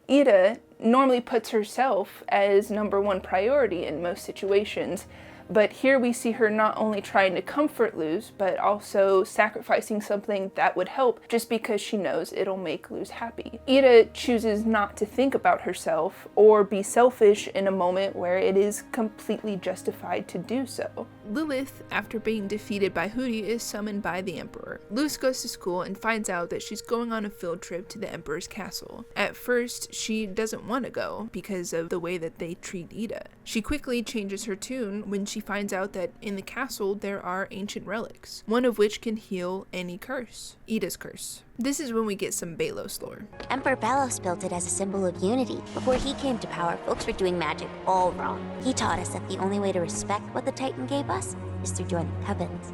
Eda normally puts herself as #1 priority in most situations, but here we see her not only trying to comfort Luz, but also sacrificing something that would help just because she knows it'll make Luz happy. Eda chooses not to think about herself or be selfish in a moment where it is completely justified to do so. Lilith, after being defeated by Hooty, is summoned by the Emperor. Luz goes to school and finds out that she's going on a field trip to the Emperor's castle. At first, she doesn't want to go because of the way that they treat Eda. She quickly changes her tune when she finds out that in the castle there are ancient relics, one of which can heal any curse, Eda's curse. This is when we get some Belos lore.
Emperor Belos built it as a symbol of unity. Before he came to power, folks were doing magic all wrong. He taught us that the only way to respect what the Titan gave us is through joining covens.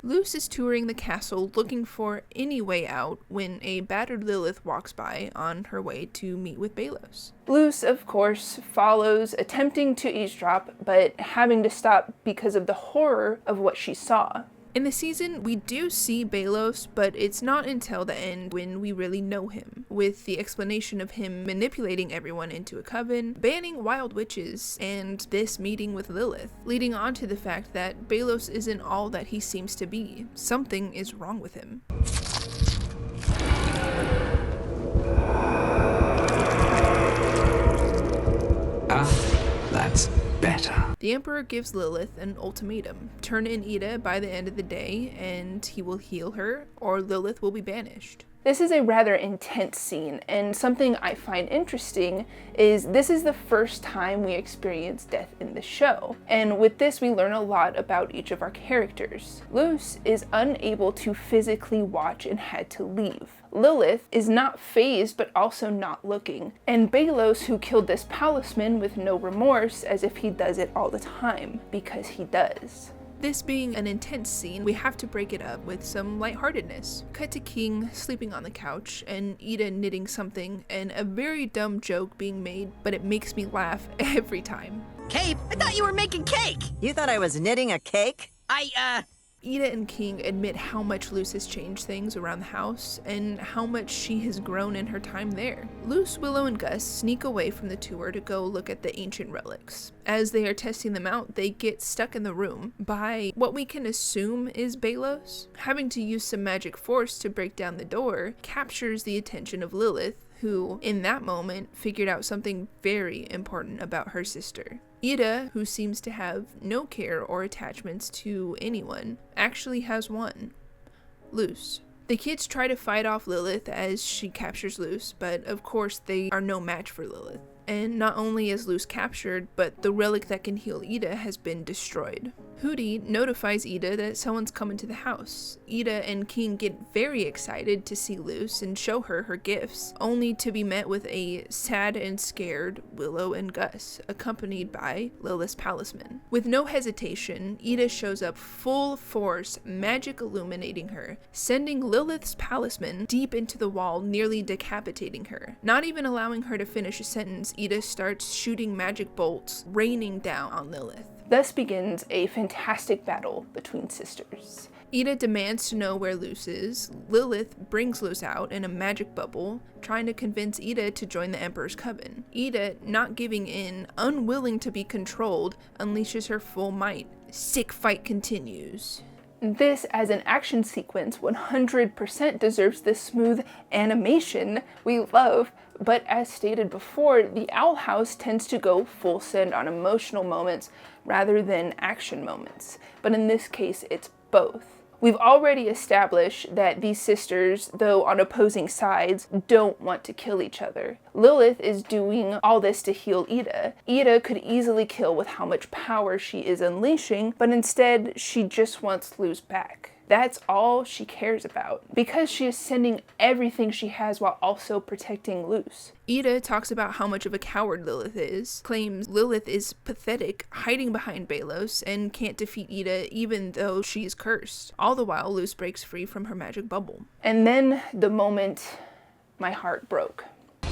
Luz is touring the castle looking for any way out when a battered Lilith walks by on her way to meet with Belos. Luz, of course, follows, attempting to eavesdrop, but having to stop because of the horror of what she saw. In the season, we do see Belos, but it's not until the end when we really know him, with the explanation of him manipulating everyone into a coven, banning wild witches, and this meeting with Lilith, leading on to the fact that Belos isn't all that he seems to be. Something is wrong with him.
That's better.
The Emperor gives Lilith an ultimatum. Turn in Eda by the end of the day and he will heal her, or Lilith will be banished. This is a rather intense scene, and something I find interesting is this is the first time we experience death in the show. And with this, we learn a lot about each of our characters. Luz is unable to physically watch and had to leave. Lilith is not phased but also not looking. And Belos, who killed this palisman with no remorse, as if he does it all the time, because he does.
This being an intense scene, we have to break it up with some lightheartedness. Cut to King sleeping on the couch, and Eda knitting something, and a very dumb joke being made, but it makes me laugh every time.
Cape? I thought you were making cake!
You thought I was knitting a cake?
Eda and King admit how much Luz has changed things around the house, and how much she has grown in her time there. Luz, Willow, and Gus sneak away from the tour to go look at the ancient relics. As they are testing them out, they get stuck in the room by what we can assume is Belos. Having to use some magic force to break down the door captures the attention of Lilith, who, in that moment, figured out something very important about her sister. Eda, who seems to have no care or attachments to anyone, actually has one. Luz. The kids try to fight off Lilith as she captures Luz, but of course they are no match for Lilith. And not only is Luz captured, but the relic that can heal Eda has been destroyed. Hootie notifies Eda that someone's coming to the house. Eda and King get very excited to see Luz and show her her gifts, only to be met with a sad and scared Willow and Gus, accompanied by Lilith's palisman. With no hesitation, Eda shows up full force, magic illuminating her, sending Lilith's palisman deep into the wall, nearly decapitating her. Not even allowing her to finish a sentence, Eda starts shooting magic bolts, raining down on Lilith.
Thus begins a fantastic battle between sisters.
Eda demands to know where Luz is. Lilith brings Luz out in a magic bubble, trying to convince Eda to join the Emperor's Coven. Eda, not giving in, unwilling to be controlled, unleashes her full might. Sick fight continues.
This, as an action sequence, 100% deserves the smooth animation we love, but as stated before, the Owl House tends to go full send on emotional moments rather than action moments. But in this case, it's both. We've already established that these sisters, though on opposing sides, don't want to kill each other. Lilith is doing all this to heal Eda. Eda could easily kill with how much power she is unleashing, but instead she just wants Luz back. That's all she cares about, because she is sending everything she has while also protecting Luz.
Eda talks about how much of a coward Lilith is, claims Lilith is pathetic, hiding behind Belos, and can't defeat Eda even though she's cursed. All the while, Luz breaks free from her magic bubble.
And then the moment my heart broke.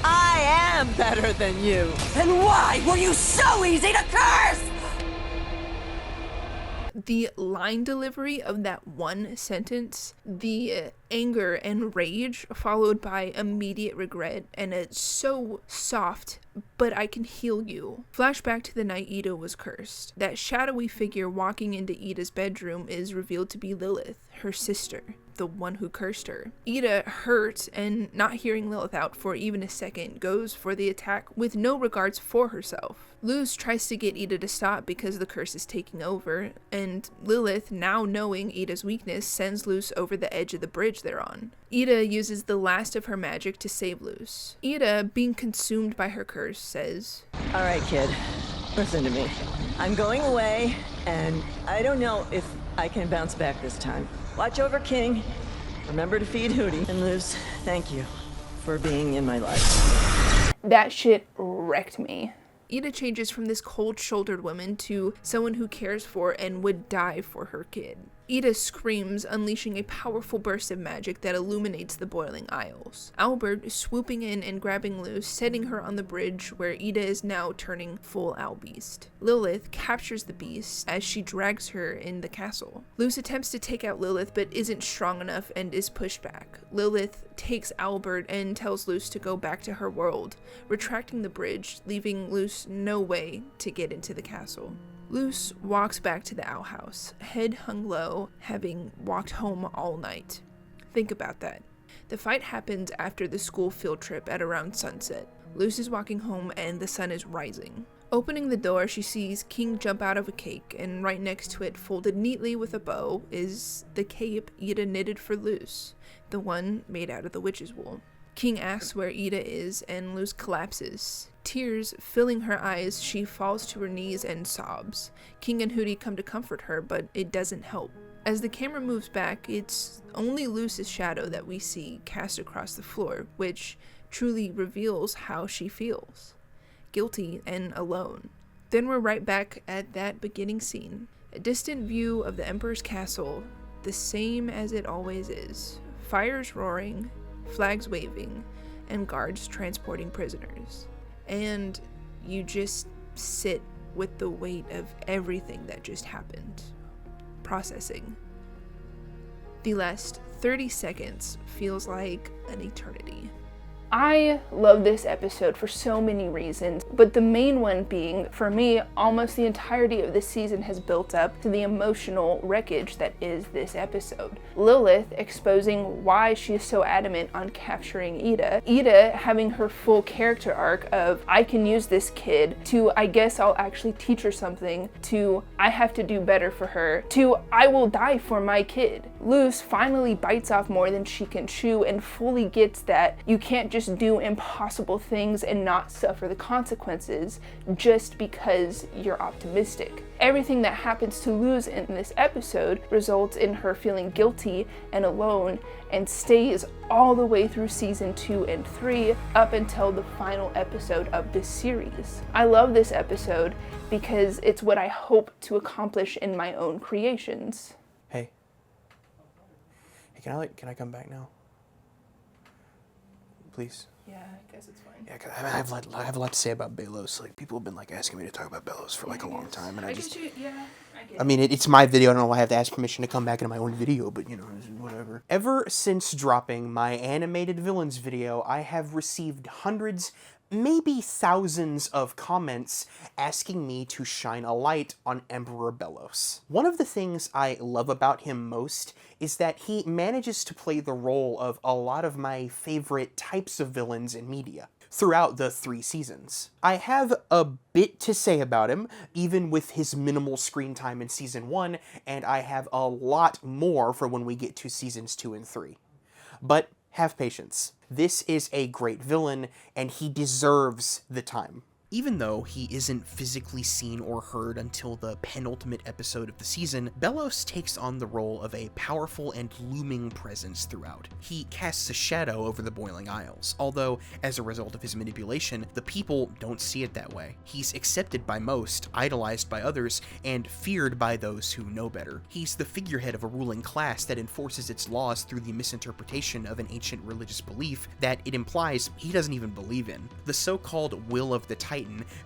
I am better than you!
Then why were you so easy to curse?
The line delivery of that one sentence, the anger and rage followed by immediate regret, and it's so soft, but I can heal you. Flashback to the night Eda was cursed. That shadowy figure walking into Eda's bedroom is revealed to be Lilith, her sister, the one who cursed her. Eda, hurt and not hearing Lilith out for even a second, goes for the attack with no regards for herself. Luz tries to get Eda to stop because the curse is taking over, and Lilith, now knowing Eda's weakness, sends Luz over the edge of the bridge they're on. Eda uses the last of her magic to save Luz. Eda, being consumed by her curse, says,
"Alright, kid, listen to me. I'm going away, and I don't know if I can bounce back this time. Watch over King. Remember to feed Hootie. And Luz, thank you for being in my life."
That shit wrecked me.
Eda changes from this cold-shouldered woman to someone who cares for and would die for her kid. Eda screams, unleashing a powerful burst of magic that illuminates the boiling aisles. Albert swooping in and grabbing Luz, setting her on the bridge where Eda is now turning full owl beast. Lilith captures the beast as she drags her in the castle. Luz attempts to take out Lilith but isn't strong enough and is pushed back. Lilith takes Albert and tells Luz to go back to her world, retracting the bridge, leaving Luz no way to get into the castle. Luz walks back to the owl house, head hung low, having walked home all night. Think about that. The fight happens after the school field trip at around sunset. Luz is walking home and the sun is rising. Opening the door, she sees King jump out of a cake, and right next to it, folded neatly with a bow, is the cape Eda knitted for Luz, the one made out of the witch's wool. King asks where Eda is, and Luz collapses. Tears filling her eyes, she falls to her knees and sobs. King and Hooty come to comfort her, but it doesn't help. As the camera moves back, it's only Luz's shadow that we see cast across the floor, which truly reveals how she feels. Guilty and alone. Then we're right back at that beginning scene. A distant view of the Emperor's castle, the same as it always is. Fires roaring, flags waving, and guards transporting prisoners. And you just sit with the weight of everything that just happened. Processing. The last 30 seconds feels like an eternity.
I love this episode for so many reasons, but the main one being, for me, almost the entirety of this season has built up to the emotional wreckage that is this episode. Lilith exposing why she is so adamant on capturing Eda. Eda having her full character arc of, I can use this kid, to, I guess I'll actually teach her something, to, I have to do better for her, to, I will die for my kid. Luz finally bites off more than she can chew and fully gets that you can't just do impossible things and not suffer the consequences just because you're optimistic. Everything that happens to Luz in this episode results in her feeling guilty and alone, and stays all the way through season 2 and 3 up until the final episode of this series. I love this episode because it's what I hope to accomplish in my own creations.
Hey, can I come back now? Please?
Yeah, I guess it's fine.
Yeah, 'cause I have a lot to say about Belos. Like, people have been like asking me to talk about Belos for like a long time, and I get it. I mean, it's my video. I don't know why I have to ask permission to come back into my own video, but you know, whatever. Ever since dropping my animated villains video, I have received hundreds, maybe thousands of comments asking me to shine a light on Emperor Belos. One of the things I love about him most is that he manages to play the role of a lot of my favorite types of villains in media throughout the 3 seasons. I have a bit to say about him, even with his minimal screen time in season 1, and I have a lot more for when we get to seasons 2 and 3. But have patience. This is a great villain, and he deserves the time.
Even though he isn't physically seen or heard until the penultimate episode of the season, Belos takes on the role of a powerful and looming presence throughout. He casts a shadow over the Boiling Isles, although, as a result of his manipulation, the people don't see it that way. He's accepted by most, idolized by others, and feared by those who know better. He's the figurehead of a ruling class that enforces its laws through the misinterpretation of an ancient religious belief that it implies he doesn't even believe in. The so-called Will of the Titan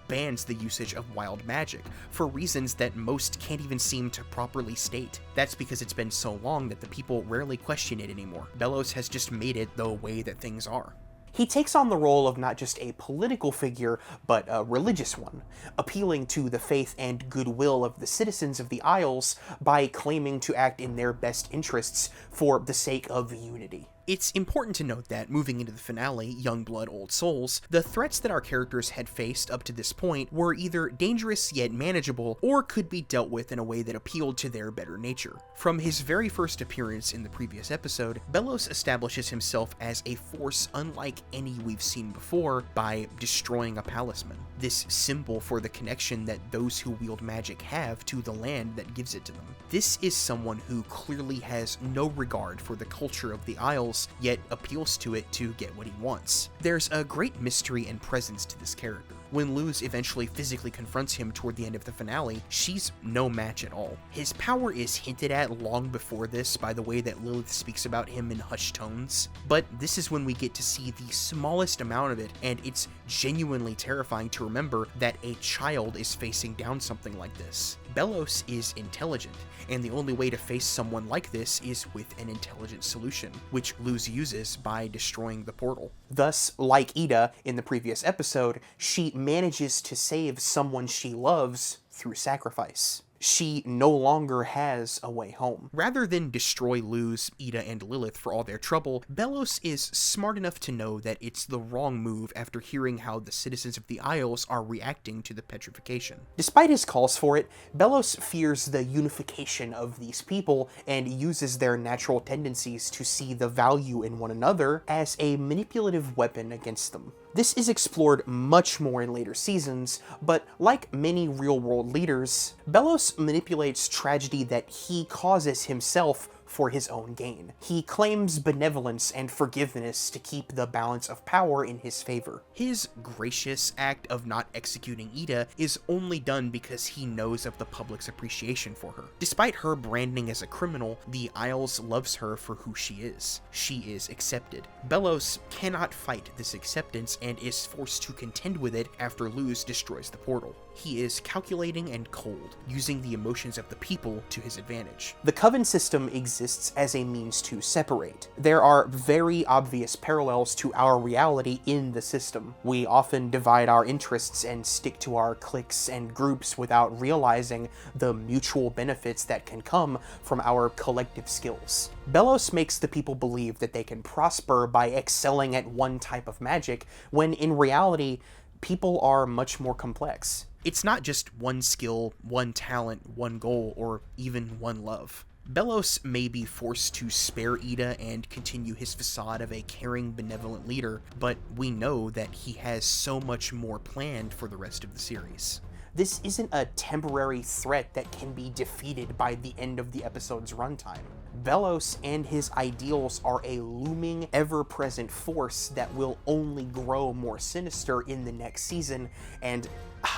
bans the usage of wild magic, for reasons that most can't even seem to properly state. That's because it's been so long that the people rarely question it anymore. Belos has just made it the way that things are.
He takes on the role of not just a political figure, but a religious one, appealing to the faith and goodwill of the citizens of the Isles by claiming to act in their best interests for the sake of unity.
It's important to note that, moving into the finale, Young Blood, Old Souls, the threats that our characters had faced up to this point were either dangerous yet manageable, or could be dealt with in a way that appealed to their better nature. From his very first appearance in the previous episode, Belos establishes himself as a force unlike any we've seen before by destroying a palisman, this symbol for the connection that those who wield magic have to the land that gives it to them. This is someone who clearly has no regard for the culture of the Isles, yet appeals to it to get what he wants. There's a great mystery and presence to this character. When Luz eventually physically confronts him toward the end of the finale, she's no match at all. His power is hinted at long before this by the way that Lilith speaks about him in hushed tones, but this is when we get to see the smallest amount of it, and it's genuinely terrifying to remember that a child is facing down something like this. Belos is intelligent, and the only way to face someone like this is with an intelligent solution, which Luz uses by destroying the portal.
Thus, like Eda in the previous episode, she manages to save someone she loves through sacrifice. she no longer has a way home.
Rather than destroy Luz, Eda, and Lilith for all their trouble, Belos is smart enough to know that it's the wrong move after hearing how the citizens of the Isles are reacting to the petrification.
Despite his calls for it, Belos fears the unification of these people and uses their natural tendencies to see the value in one another as a manipulative weapon against them. This is explored much more in later seasons, but like many real-world leaders, Belos manipulates tragedy that he causes himself for his own gain. He claims benevolence and forgiveness to keep the balance of power in his favor.
His gracious act of not executing Eda is only done because he knows of the public's appreciation for her. Despite her branding as a criminal, the Isles loves her for who she is. She is accepted. Belos cannot fight this acceptance and is forced to contend with it after Luz destroys the portal. He is calculating and cold, using the emotions of the people to his advantage.
The Coven system exists as a means to separate. There are very obvious parallels to our reality in the system. We often divide our interests and stick to our cliques and groups without realizing the mutual benefits that can come from our collective skills. Belos makes the people believe that they can prosper by excelling at one type of magic, when in reality, people are much more complex.
It's not just one skill, one talent, one goal, or even one love. Belos may be forced to spare Eda and continue his facade of a caring, benevolent leader, but we know that he has so much more planned for the rest of the series.
This isn't a temporary threat that can be defeated by the end of the episode's runtime. Belos and his ideals are a looming, ever-present force that will only grow more sinister in the next season, and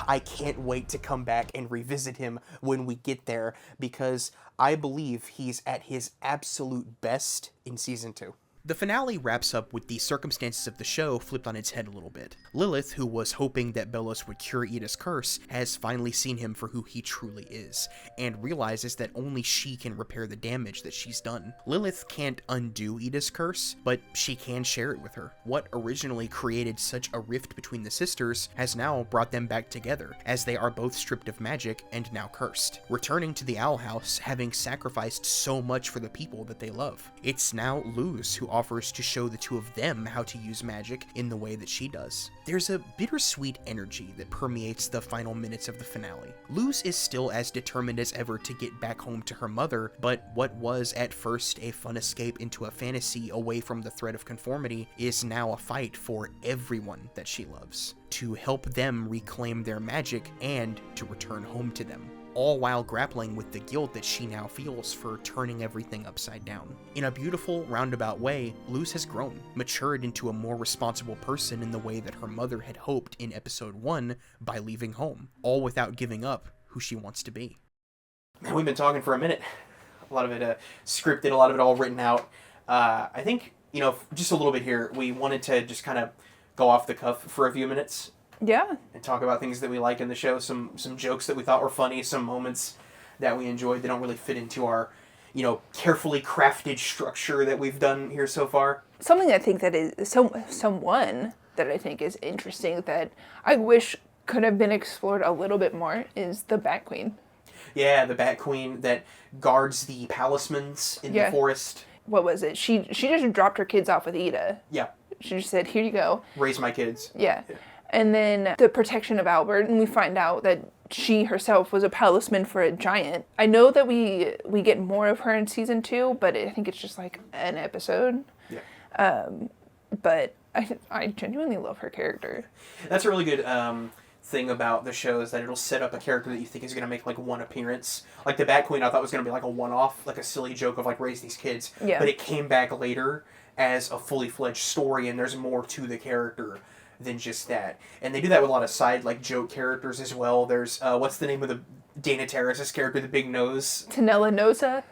I can't wait to come back and revisit him when we get there, because I believe he's at his absolute best in Season 2.
The finale wraps up with the circumstances of the show flipped on its head a little bit. Lilith, who was hoping that Belos would cure Eda's curse, has finally seen him for who he truly is, and realizes that only she can repair the damage that she's done. Lilith can't undo Eda's curse, but she can share it with her. What originally created such a rift between the sisters has now brought them back together, as they are both stripped of magic and now cursed, returning to the Owl House having sacrificed so much for the people that they love. It's now Luz who offers to show the two of them how to use magic in the way that she does. There's a bittersweet energy that permeates the final minutes of the finale. Luz is still as determined as ever to get back home to her mother, but what was at first a fun escape into a fantasy away from the threat of conformity is now a fight for everyone that she loves, to help them reclaim their magic and to return home to them, all while grappling with the guilt that she now feels for turning everything upside down. In a beautiful, roundabout way, Luz has grown, matured into a more responsible person in the way that her mother had hoped in episode 1 by leaving home, all without giving up who she wants to be.
Man, we've been talking for a minute. A lot of it scripted, a lot of it all written out. I think, just a little bit here, we wanted to just kind of go off the cuff for a few minutes.
Yeah.
And talk about things that we like in the show, some jokes that we thought were funny, some moments that we enjoyed that don't really fit into our, carefully crafted structure that we've done here so far.
Something I think that is someone that I think is interesting that I wish could have been explored a little bit more is the Bat Queen.
Yeah, the Bat Queen that guards the palismans in the forest.
What was it? She just dropped her kids off with Eda.
Yeah.
She just said, "Here you go.
Raise my kids."
Yeah. And then the protection of Albert, and we find out that she herself was a palisman for a giant. I know that we get more of her in season 2, but I think it's just like an episode.
Yeah.
But I genuinely love her character.
That's a really good thing about the show, is that it'll set up a character that you think is going to make like one appearance. Like the Bat Queen, I thought was going to be like a one-off, like a silly joke of like raise these kids.
Yeah.
But it came back later as a fully fledged story, and there's more to the character than just that. And they do that with a lot of side like joke characters as well. There's what's the name of the Dana Terrace's character, the big nose?
Tanella Nosa.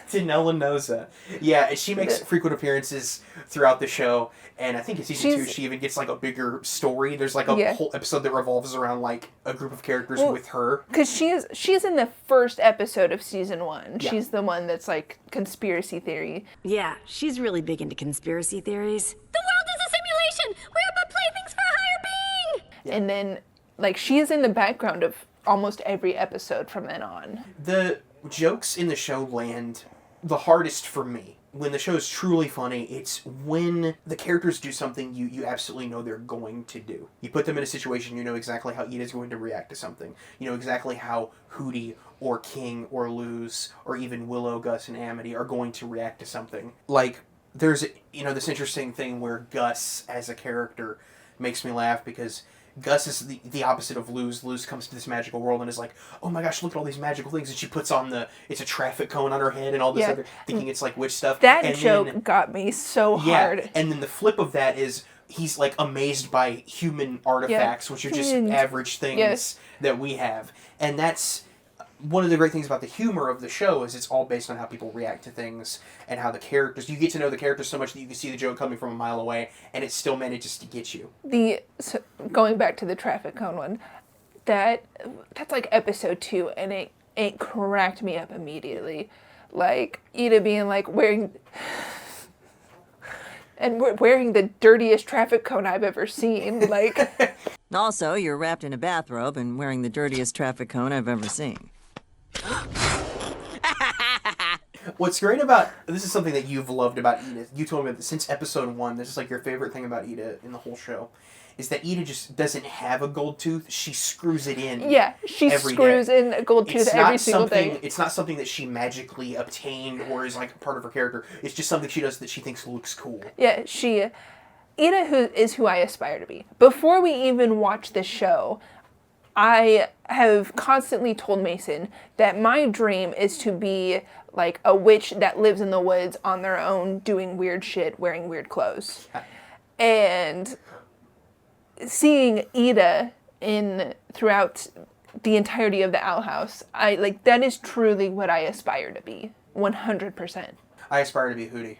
Tanella Nosa. Yeah, she makes frequent appeareries throughout the show, and I think in season 2 she even gets like a bigger story. There's like a whole episode that revolves around like a group of characters with her.
Because she's in the first episode of season 1.
Yeah.
She's the one that's like conspiracy theory.
Yeah, she's really big into conspiracy theories.
The world is a simulation! We're but playthings for a higher being!
Yeah. And then like she is in the background of almost every episode from then on.
The jokes in the show land the hardest for me. When the show is truly funny, it's when the characters do something you absolutely know they're going to do. You put them in a situation, you know exactly how Eda's going to react to something. You know exactly how Hootie or King or Luz or even Willow, Gus, and Amity are going to react to something. Like, there's, this interesting thing where Gus, as a character, makes me laugh because Gus is the opposite of Luz. Luz comes to this magical world and is like, oh my gosh, look at all these magical things. And she puts on it's a traffic cone on her head and all this other, thinking it's like witch stuff.
That joke got me so hard.
And then the flip of that is he's like amazed by human artifacts, which are just average things that we have. And that's one of the great things about the humor of the show is it's all based on how people react to things and how the characters, you get to know the characters so much that you can see the joke coming from a mile away and it still manages to get you.
Going back to the traffic cone one, that's like episode 2 and it cracked me up immediately. Like Eda being like wearing the dirtiest traffic cone I've ever seen. Like,
also, you're wrapped in a bathrobe and wearing the dirtiest traffic cone I've ever seen.
What's great about, this is something that you've loved about Eda, you told me that since episode 1, this is like your favorite thing about Eda in the whole show, is that Eda just doesn't have a gold tooth, she screws it in.
Yeah, she screws in a gold tooth every single day.
It's not something that she magically obtained or is like part of her character, it's just something she does that she thinks looks cool.
Yeah, Eda is who I aspire to be. Before we even watch this show, I have constantly told Mason that my dream is to be like a witch that lives in the woods on their own, doing weird shit, wearing weird clothes. And seeing Eda throughout the entirety of the Owl House, that is truly what I aspire to be, 100%.
I aspire to be Hootie.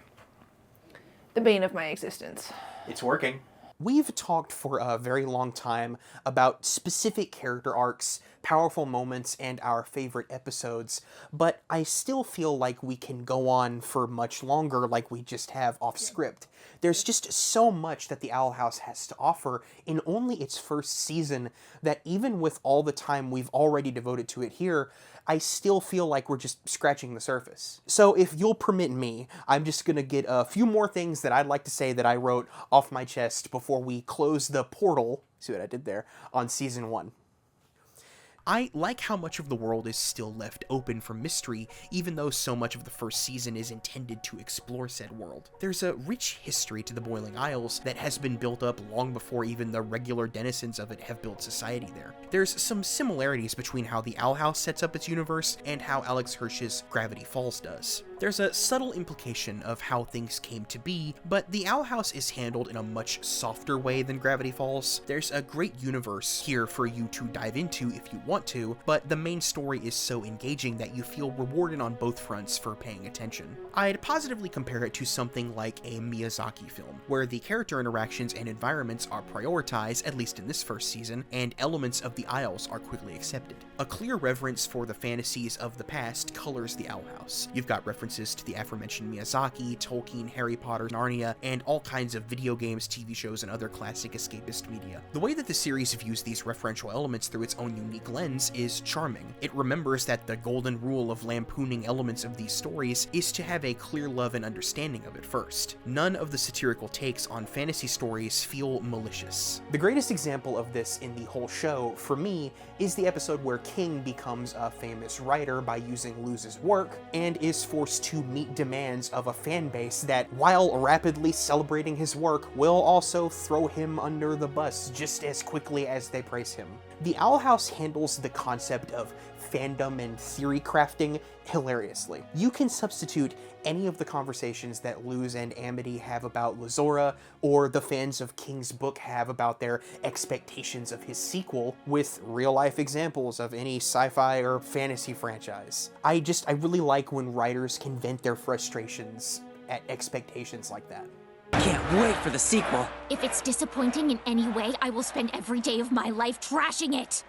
The bane of my existence.
It's working. We've talked for a very long time about specific character arcs, powerful moments, and our favorite episodes, but I still feel like we can go on for much longer like we just have off script. There's just so much that the Owl House has to offer in only its first season that even with all the time we've already devoted to it here, I still feel like we're just scratching the surface. So if you'll permit me, I'm just gonna get a few more things that I'd like to say that I wrote off my chest before we close the portal, see what I did there, on season 1.
I like how much of the world is still left open for mystery, even though so much of the first season is intended to explore said world. There's a rich history to the Boiling Isles that has been built up long before even the regular denizens of it have built society there. There's some similarities between how the Owl House sets up its universe and how Alex Hirsch's Gravity Falls does. There's a subtle implication of how things came to be, but the Owl House is handled in a much softer way than Gravity Falls. There's a great universe here for you to dive into if you want to, but the main story is so engaging that you feel rewarded on both fronts for paying attention. I'd positively compare it to something like a Miyazaki film, where the character interactions and environments are prioritized, at least in this first season, and elements of the Isles are quickly accepted. A clear reverence for the fantasies of the past colors the Owl House. You've got references to the aforementioned Miyazaki, Tolkien, Harry Potter, Narnia, and all kinds of video games, TV shows, and other classic escapist media. The way that the series views these referential elements through its own unique lens is charming. It remembers that the golden rule of lampooning elements of these stories is to have a clear love and understanding of it first. None of the satirical takes on fantasy stories feel malicious.
The greatest example of this in the whole show, for me, is the episode where King becomes a famous writer by using Luz's work, and is forced to meet demands of a fan base that, while rapidly celebrating his work, will also throw him under the bus just as quickly as they praise him. The Owl House handles the concept of fandom and theory crafting hilariously. You can substitute any of the conversations that Luz and Amity have about Lazora, or the fans of King's book have about their expectations of his sequel, with real-life examples of any sci-fi or fantasy franchise. I really like when writers can vent their frustrations at expectations like that.
Can't wait for the sequel.
If it's disappointing in any way, I will spend every day of my life trashing it.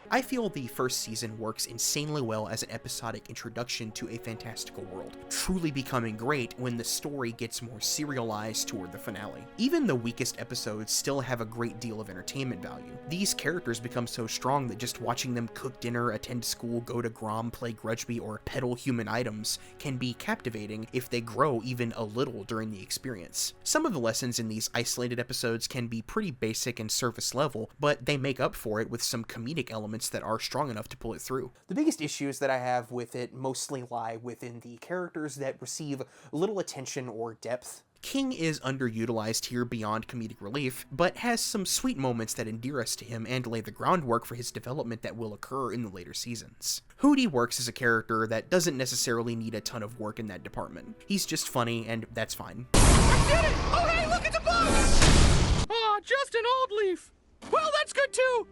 I feel the first season works insanely well as an episodic introduction to a fantastical world, truly becoming great when the story gets more serialized toward the finale. Even the weakest episodes still have a great deal of entertainment value. These characters become so strong that just watching them cook dinner, attend school, go to Grom, play Grudgeby, or peddle human items can be captivating if they grow even a little during the experience. Some of the lessons in these isolated episodes can be pretty basic and surface level, but they make up for it with some comedic elements that are strong enough to pull it through.
The biggest issues that I have with it mostly lie within the characters that receive little attention or depth.
King is underutilized here beyond comedic relief, but has some sweet moments that endear us to him and lay the groundwork for his development that will occur in the later seasons. Hootie works as a character that doesn't necessarily need a ton of work in that department. He's just funny, and that's fine.
I did it! Oh hey, look at the boat! Aw, just an old leaf. Well, that's good too!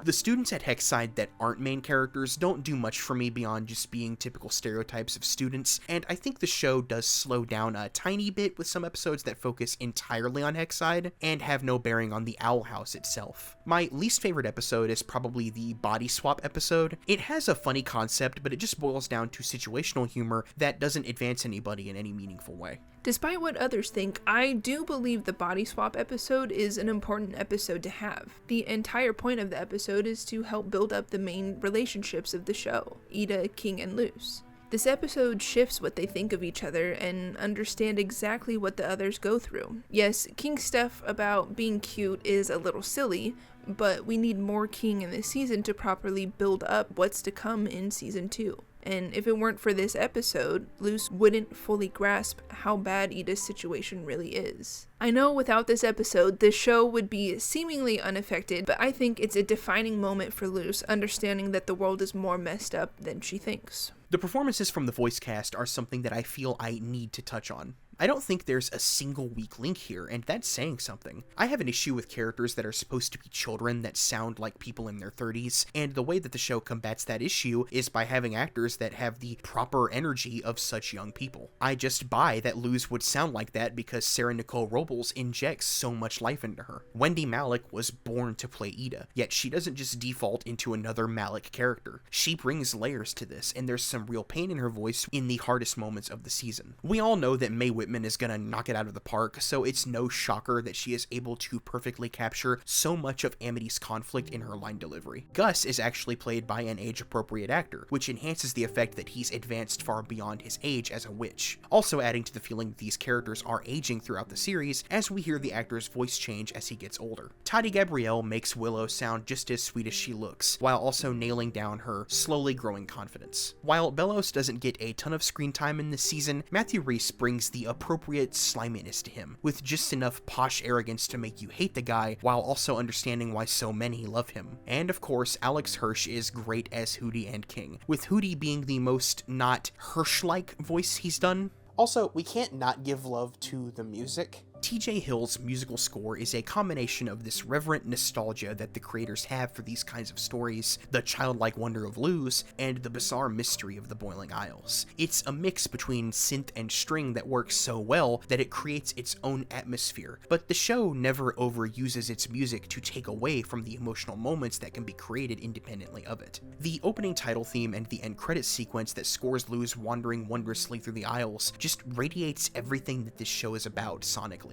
The students at Hexside that aren't main characters don't do much for me beyond just being typical stereotypes of students, and I think the show does slow down a tiny bit with some episodes that focus entirely on Hexside and have no bearing on the Owl House itself. My least favorite episode is probably the body swap episode. It has a funny concept, but it just boils down to situational humor that doesn't advance anybody in any meaningful way.
Despite what others think, I do believe the body swap episode is an important episode to have. The entire point of the episode is to help build up the main relationships of the show, Eda, King, and Luz. This episode shifts what they think of each other and understand exactly what the others go through. Yes, King's stuff about being cute is a little silly, but we need more King in this season to properly build up what's to come in season 2. And if it weren't for this episode, Luz wouldn't fully grasp how bad Eda's situation really is. I know without this episode, the show would be seemingly unaffected, but I think it's a defining moment for Luz, understanding that the world is more messed up than she thinks.
The performances from the voice cast are something that I feel I need to touch on. I don't think there's a single weak link here, and that's saying something. I have an issue with characters that are supposed to be children that sound like people in their 30s, and the way that the show combats that issue is by having actors that have the proper energy of such young people. I just buy that Luz would sound like that because Sarah Nicole Robles injects so much life into her. Wendy Malick was born to play Eda, yet she doesn't just default into another Malick character. She brings layers to this, and there's some real pain in her voice in the hardest moments of the season. We all know that Mae Whitman is gonna knock it out of the park, so it's no shocker that she is able to perfectly capture so much of Amity's conflict in her line delivery. Gus is actually played by an age-appropriate actor, which enhances the effect that he's advanced far beyond his age as a witch, also adding to the feeling that these characters are aging throughout the series as we hear the actor's voice change as he gets older. Tati Gabrielle makes Willow sound just as sweet as she looks, while also nailing down her slowly growing confidence. While Belos doesn't get a ton of screen time in this season, Matthew Rhys brings the appropriate sliminess to him, with just enough posh arrogance to make you hate the guy, while also understanding why so many love him. And of course, Alex Hirsch is great as Hootie and King, with Hootie being the most not Hirsch-like voice he's done.
Also, we can't not give love to the music.
TJ Hill's musical score is a combination of this reverent nostalgia that the creators have for these kinds of stories, the childlike wonder of Luz, and the bizarre mystery of the Boiling Isles. It's a mix between synth and string that works so well that it creates its own atmosphere, but the show never overuses its music to take away from the emotional moments that can be created independently of it. The opening title theme and the end credits sequence that scores Luz wandering wondrously through the Isles just radiates everything that this show is about sonically.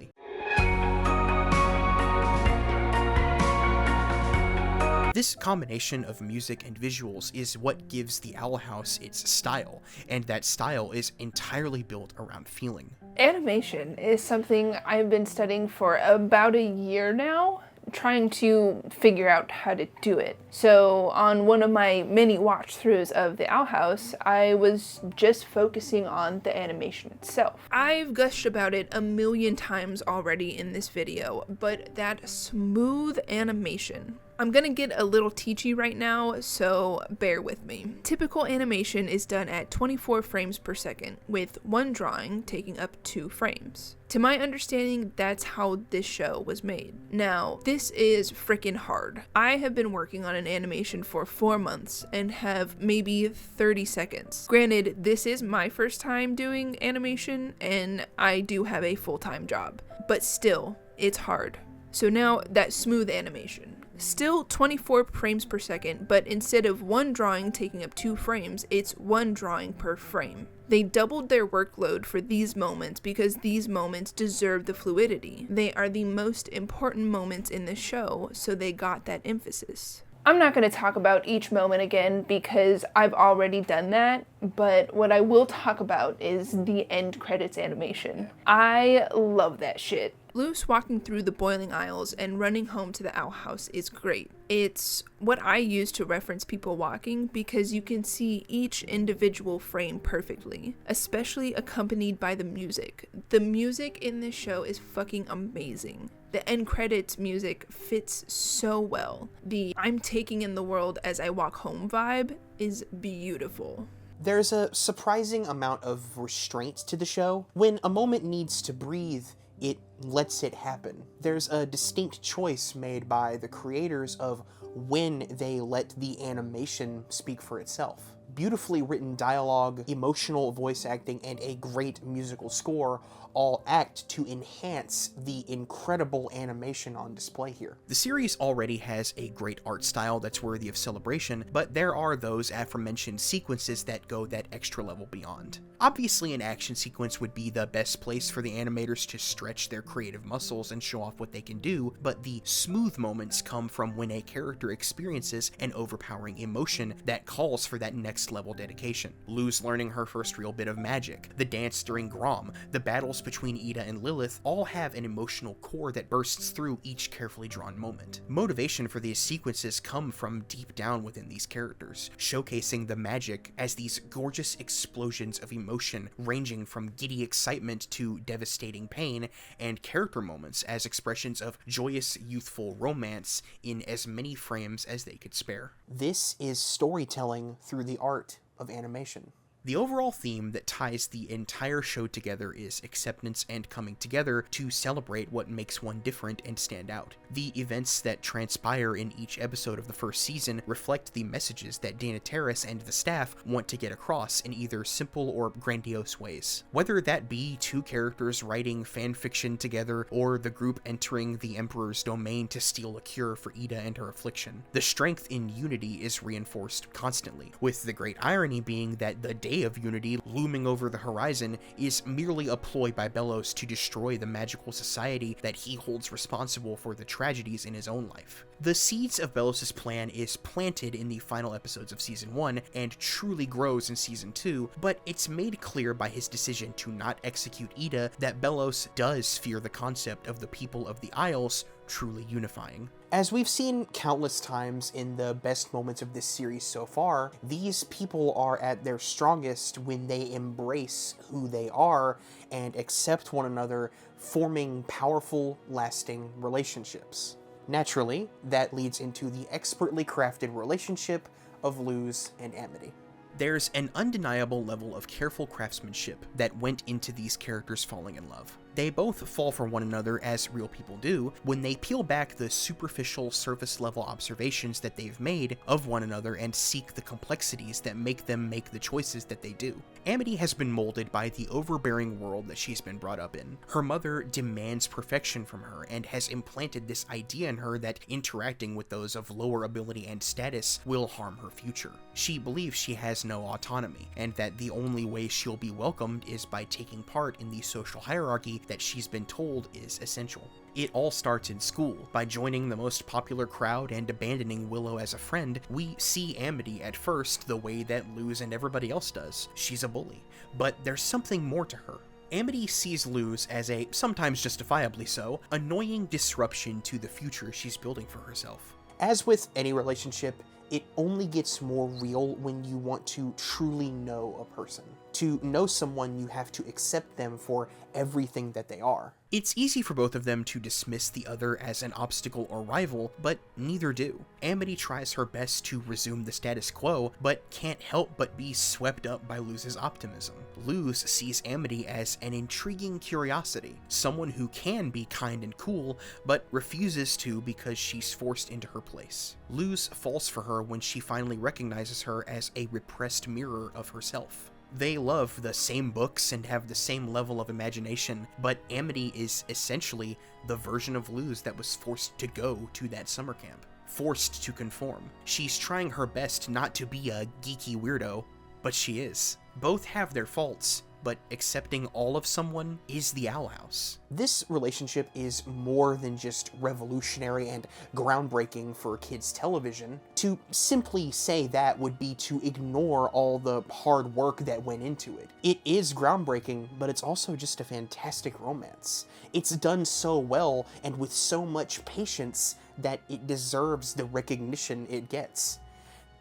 This combination of music and visuals is what gives the Owl House its style, and that style is entirely built around feeling.
Animation is something I've been studying for about a year now, trying to figure out how to do it. So on one of my mini watch-throughs of the Owl House, I was just focusing on the animation itself.
I've gushed about it a million times already in this video, but that smooth animation. I'm gonna get a little teachy right now, so bear with me. Typical animation is done at 24 frames per second, with one drawing taking up 2 frames. To my understanding, that's how this show was made. Now, this is freaking hard. I have been working on an animation for 4 months and have maybe 30 seconds. Granted, this is my first time doing animation and I do have a full-time job, but still, it's hard. So now that smooth animation. Still 24 frames per second, but instead of one drawing taking up 2 frames, it's one drawing per frame. They doubled their workload for these moments because these moments deserve the fluidity. They are the most important moments in the show, so they got that emphasis.
I'm not going to talk about each moment again because I've already done that, but what I will talk about is the end credits animation. I love that shit.
Luz walking through the boiling aisles and running home to the owl house is great. It's what I use to reference people walking because you can see each individual frame perfectly, especially accompanied by the music. The music in this show is fucking amazing. The end credits music fits so well. The I'm taking in the world as I walk home vibe is beautiful.
There's a surprising amount of restraint to the show. When a moment needs to breathe, it lets it happen. There's a distinct choice made by the creators of when they let the animation speak for itself. Beautifully written dialogue, emotional voice acting, and a great musical score all act to enhance the incredible animation on display here.
The series already has a great art style that's worthy of celebration, but there are those aforementioned sequences that go that extra level beyond. Obviously, an action sequence would be the best place for the animators to stretch their creative muscles and show off what they can do, but the smooth moments come from when a character experiences an overpowering emotion that calls for that next level dedication. Luz learning her first real bit of magic, the dance during Grom, the battles between Eda and Lilith all have an emotional core that bursts through each carefully drawn moment. Motivation for these sequences come from deep down within these characters, showcasing the magic as these gorgeous explosions of emotion ranging from giddy excitement to devastating pain, and character moments as expressions of joyous youthful romance in as many frames as they could spare.
This is storytelling through the art of animation.
The overall theme that ties the entire show together is acceptance and coming together to celebrate what makes one different and stand out. The events that transpire in each episode of the first season reflect the messages that Dana Terrace and the staff want to get across in either simple or grandiose ways. Whether that be two characters writing fanfiction together or the group entering the Emperor's domain to steal a cure for Eda and her affliction, the strength in unity is reinforced constantly, with the great irony being that the day of unity looming over the horizon is merely a ploy by Belos to destroy the magical society that he holds responsible for the tragedies in his own life. The seeds of Belos' plan is planted in the final episodes of Season 1 and truly grows in Season 2, but it's made clear by his decision to not execute Eda that Belos does fear the concept of the people of the Isles truly unifying.
As we've seen countless times in the best moments of this series so far, these people are at their strongest when they embrace who they are and accept one another, forming powerful, lasting relationships. Naturally, that leads into the expertly crafted relationship of Luz and Amity.
There's an undeniable level of careful craftsmanship that went into these characters falling in love. They both fall for one another as real people do when they peel back the superficial surface-level observations that they've made of one another and seek the complexities that make them make the choices that they do. Amity has been molded by the overbearing world that she's been brought up in. Her mother demands perfection from her and has implanted this idea in her that interacting with those of lower ability and status will harm her future. She believes she has no autonomy, and that the only way she'll be welcomed is by taking part in the social hierarchy that she's been told is essential. It all starts in school. By joining the most popular crowd and abandoning Willow as a friend, we see Amity at first the way that Luz and everybody else does. She's a bully, but there's something more to her. Amity sees Luz as a, sometimes justifiably so, annoying disruption to the future she's building for herself.
As with any relationship, it only gets more real when you want to truly know a person. To know someone, you have to accept them for everything that they are.
It's easy for both of them to dismiss the other as an obstacle or rival, but neither do. Amity tries her best to resume the status quo, but can't help but be swept up by Luz's optimism. Luz sees Amity as an intriguing curiosity, someone who can be kind and cool, but refuses to because she's forced into her place. Luz falls for her when she finally recognizes her as a repressed mirror of herself. They love the same books and have the same level of imagination, but Amity is essentially the version of Luz that was forced to go to that summer camp. forced to conform. She's trying her best not to be a geeky weirdo, but she is. Both have their faults, but accepting all of someone is the Owl House.
This relationship is more than just revolutionary and groundbreaking for kids' television. To simply say that would be to ignore all the hard work that went into it. It is groundbreaking, but it's also just a fantastic romance. It's done so well and with so much patience that it deserves the recognition it gets.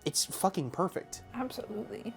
It's fucking perfect.
Absolutely.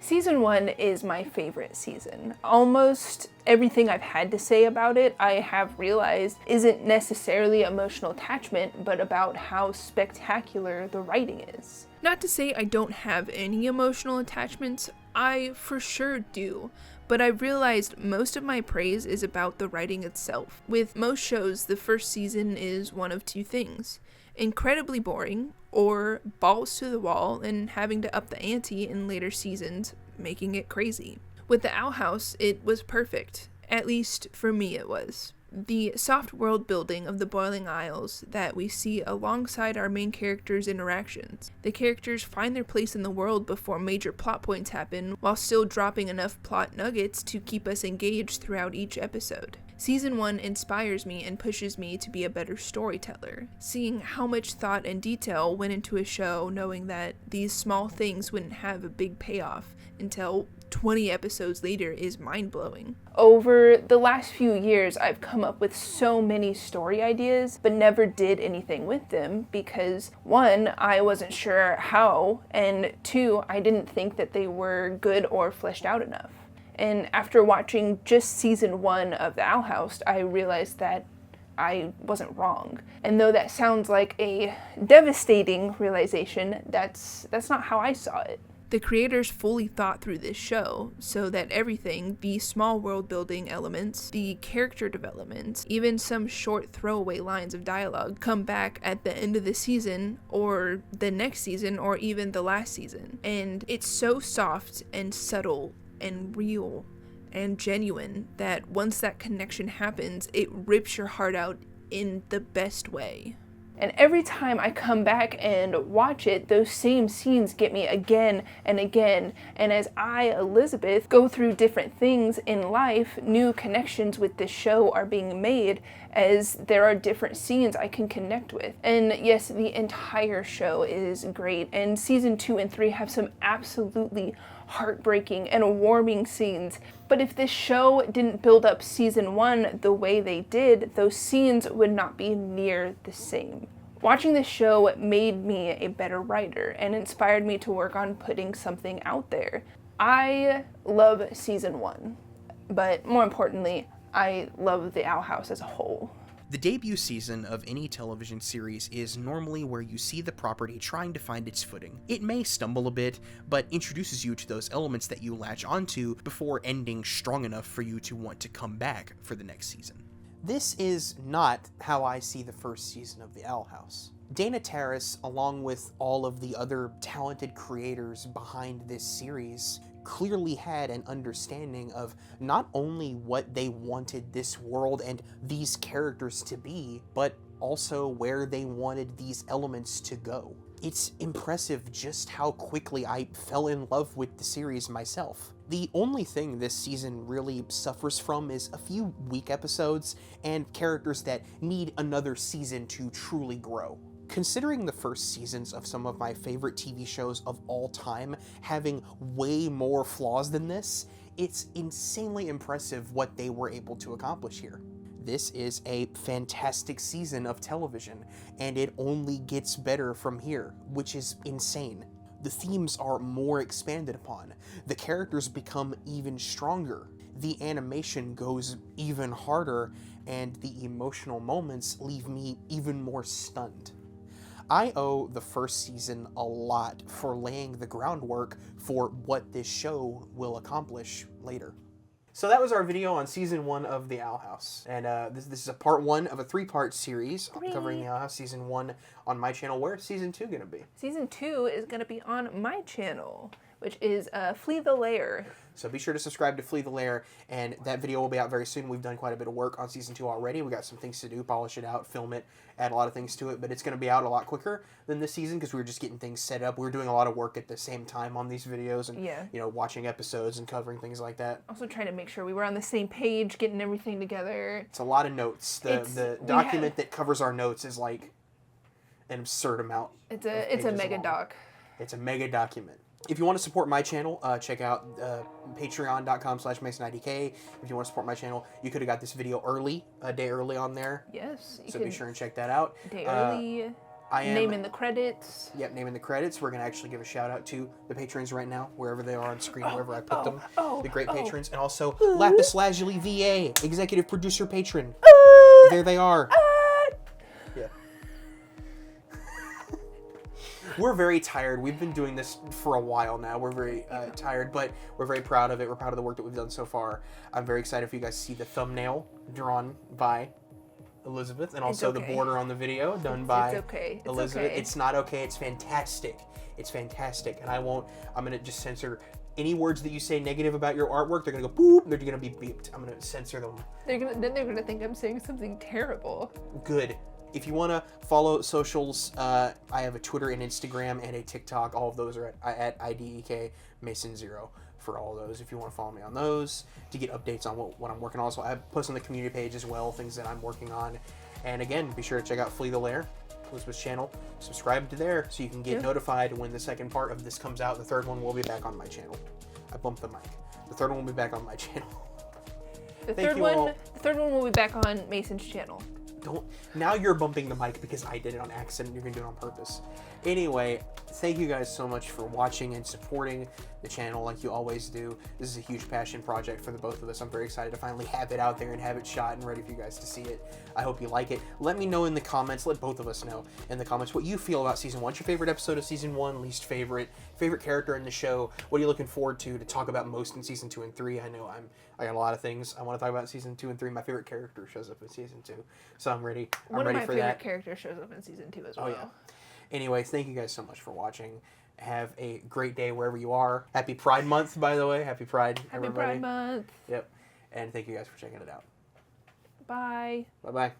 Season 1 is my favorite season. Almost everything I've had to say about it, I have realized isn't necessarily emotional attachment, but about how spectacular the writing is.
Not to say I don't have any emotional attachments, I for sure do, but I've realized most of my praise is about the writing itself. With most shows, the first season is one of two things: incredibly boring, or balls to the wall and having to up the ante in later seasons, making it crazy. With the Owl House, it was perfect. At least for me it was. The soft world building of the Boiling Isles that we see alongside our main characters' interactions. The characters find their place in the world before major plot points happen, while still dropping enough plot nuggets to keep us engaged throughout each episode. Season 1 inspires me and pushes me to be a better storyteller. Seeing how much thought and detail went into a show, knowing that these small things wouldn't have a big payoff until 20 episodes later is mind-blowing.
Over the last few years, I've come up with so many story ideas, but never did anything with them because 1, I wasn't sure how, and 2, I didn't think that they were good or fleshed out enough. And after watching just season 1 of The Owl House, I realized that I wasn't wrong. And though that sounds like a devastating realization, that's not how I saw it.
The creators fully thought through this show so that everything, the small world building elements, the character development, even some short throwaway lines of dialogue come back at the end of the season or the next season or even the last season. And it's so soft and subtle and real and genuine that once that connection happens, it rips your heart out in the best way.
And every time I come back and watch it, those same scenes get me again and again. And as I, Elizabeth, go through different things in life, new connections with this show are being made as there are different scenes I can connect with. And yes, the entire show is great. And season 2 and 3 have some absolutely heartbreaking and warming scenes. But if this show didn't build up season 1 the way they did, those scenes would not be near the same. Watching this show made me a better writer and inspired me to work on putting something out there. I love season 1, but more importantly, I love the Owl House as a whole.
The debut season of any television series is normally where you see the property trying to find its footing. It may stumble a bit, but introduces you to those elements that you latch onto before ending strong enough for you to want to come back for the next season.
This is not how I see the first season of The Owl House. Dana Terrace, along with all of the other talented creators behind this series, clearly had an understanding of not only what they wanted this world and these characters to be, but also where they wanted these elements to go. It's impressive just how quickly I fell in love with the series myself. The only thing this season really suffers from is a few weak episodes and characters that need another season to truly grow. Considering the first seasons of some of my favorite TV shows of all time having way more flaws than this, it's insanely impressive what they were able to accomplish here. This is a fantastic season of television, and it only gets better from here, which is insane. The themes are more expanded upon, the characters become even stronger, the animation goes even harder, and the emotional moments leave me even more stunned. I owe the first season a lot for laying the groundwork for what this show will accomplish later. So that was our video on season 1 of The Owl House, and this is a part 1 of a 3-part series covering The Owl House. Season 1 on my channel. Where's season 2 gonna be?
Season 2 is gonna be on my channel.
which is Flee the Lair.
So be sure to subscribe to Flee the Lair, and that video will be out very soon. We've done quite a bit of work on Season 2 already. We got some things to do, polish it out, film it, add a lot of things to it, but it's going to be out a lot quicker than this season because we were just getting things set up. We were doing a lot of work at the same time on these videos and, you know, watching episodes and covering things like that.
Also trying to make sure we were on the same page, getting everything together.
It's a lot of notes. The document that covers our notes is like an absurd amount.
It's a mega doc.
It's a mega document. If you want to support my channel, check out patreon.com/MasonIDK. If you want to support my channel, you could have got this video early, a day early on there.
Yes.
So be sure and check that out.
Day early. Name in the credits.
Yep, name in the credits. We're going to actually give a shout out to the patrons right now, wherever they are on screen, wherever I put them. The great patrons. And also Lapis Lazuli VA, executive producer patron. There they are. Yeah. We're very tired. We've been doing this for a while now. We're very tired, but we're very proud of it. We're proud of the work that we've done so far. I'm very excited for you guys to see the thumbnail drawn by Elizabeth, and also the border on the video done by Elizabeth. It's not okay. It's fantastic. It's fantastic. And I'm going to just censor any words that you say negative about your artwork. They're going to go boop. They're going to be beeped. I'm going to censor them.
Then they're going to think I'm saying something terrible.
Good. If you want to follow socials, I have a Twitter and Instagram and a TikTok. All of those are at IDEK Mason0 for all those. If you want to follow me on those to get updates on what I'm working on. Also, I post on the community page as well, things that I'm working on. And again, be sure to check out Flee the Lair, Elizabeth's channel. Subscribe to there so you can get notified when the second part of this comes out. The third one will be back on my channel. I bumped the mic. The third one will be back on my channel.
The third one will be back on Mason's channel.
Now you're bumping the mic because I did it on accident. You're gonna do it on purpose. Anyway, thank you guys so much for watching and supporting the channel like you always do. This is a huge passion project for the both of us. I'm very excited to finally have it out there and have it shot and ready for you guys to see it. I hope you like it. Let me know in the comments, let both of us know in the comments what you feel about Season 1. What's your favorite episode of Season 1, least favorite character in the show? What are you looking forward to talk about most in Season 2 and 3? I know I got a lot of things I want to talk about in Season 2 and 3. My favorite character shows up in Season 2, so I'm ready. I'm ready for that.
One of my favorite characters shows up in Season 2 as well.
Oh, yeah. Anyway, thank you guys so much for watching. Have a great day wherever you are. Happy Pride Month, by the way. Happy Pride, everybody.
Happy Pride Month.
Yep. And thank you guys for checking it out.
Bye.
Bye-bye.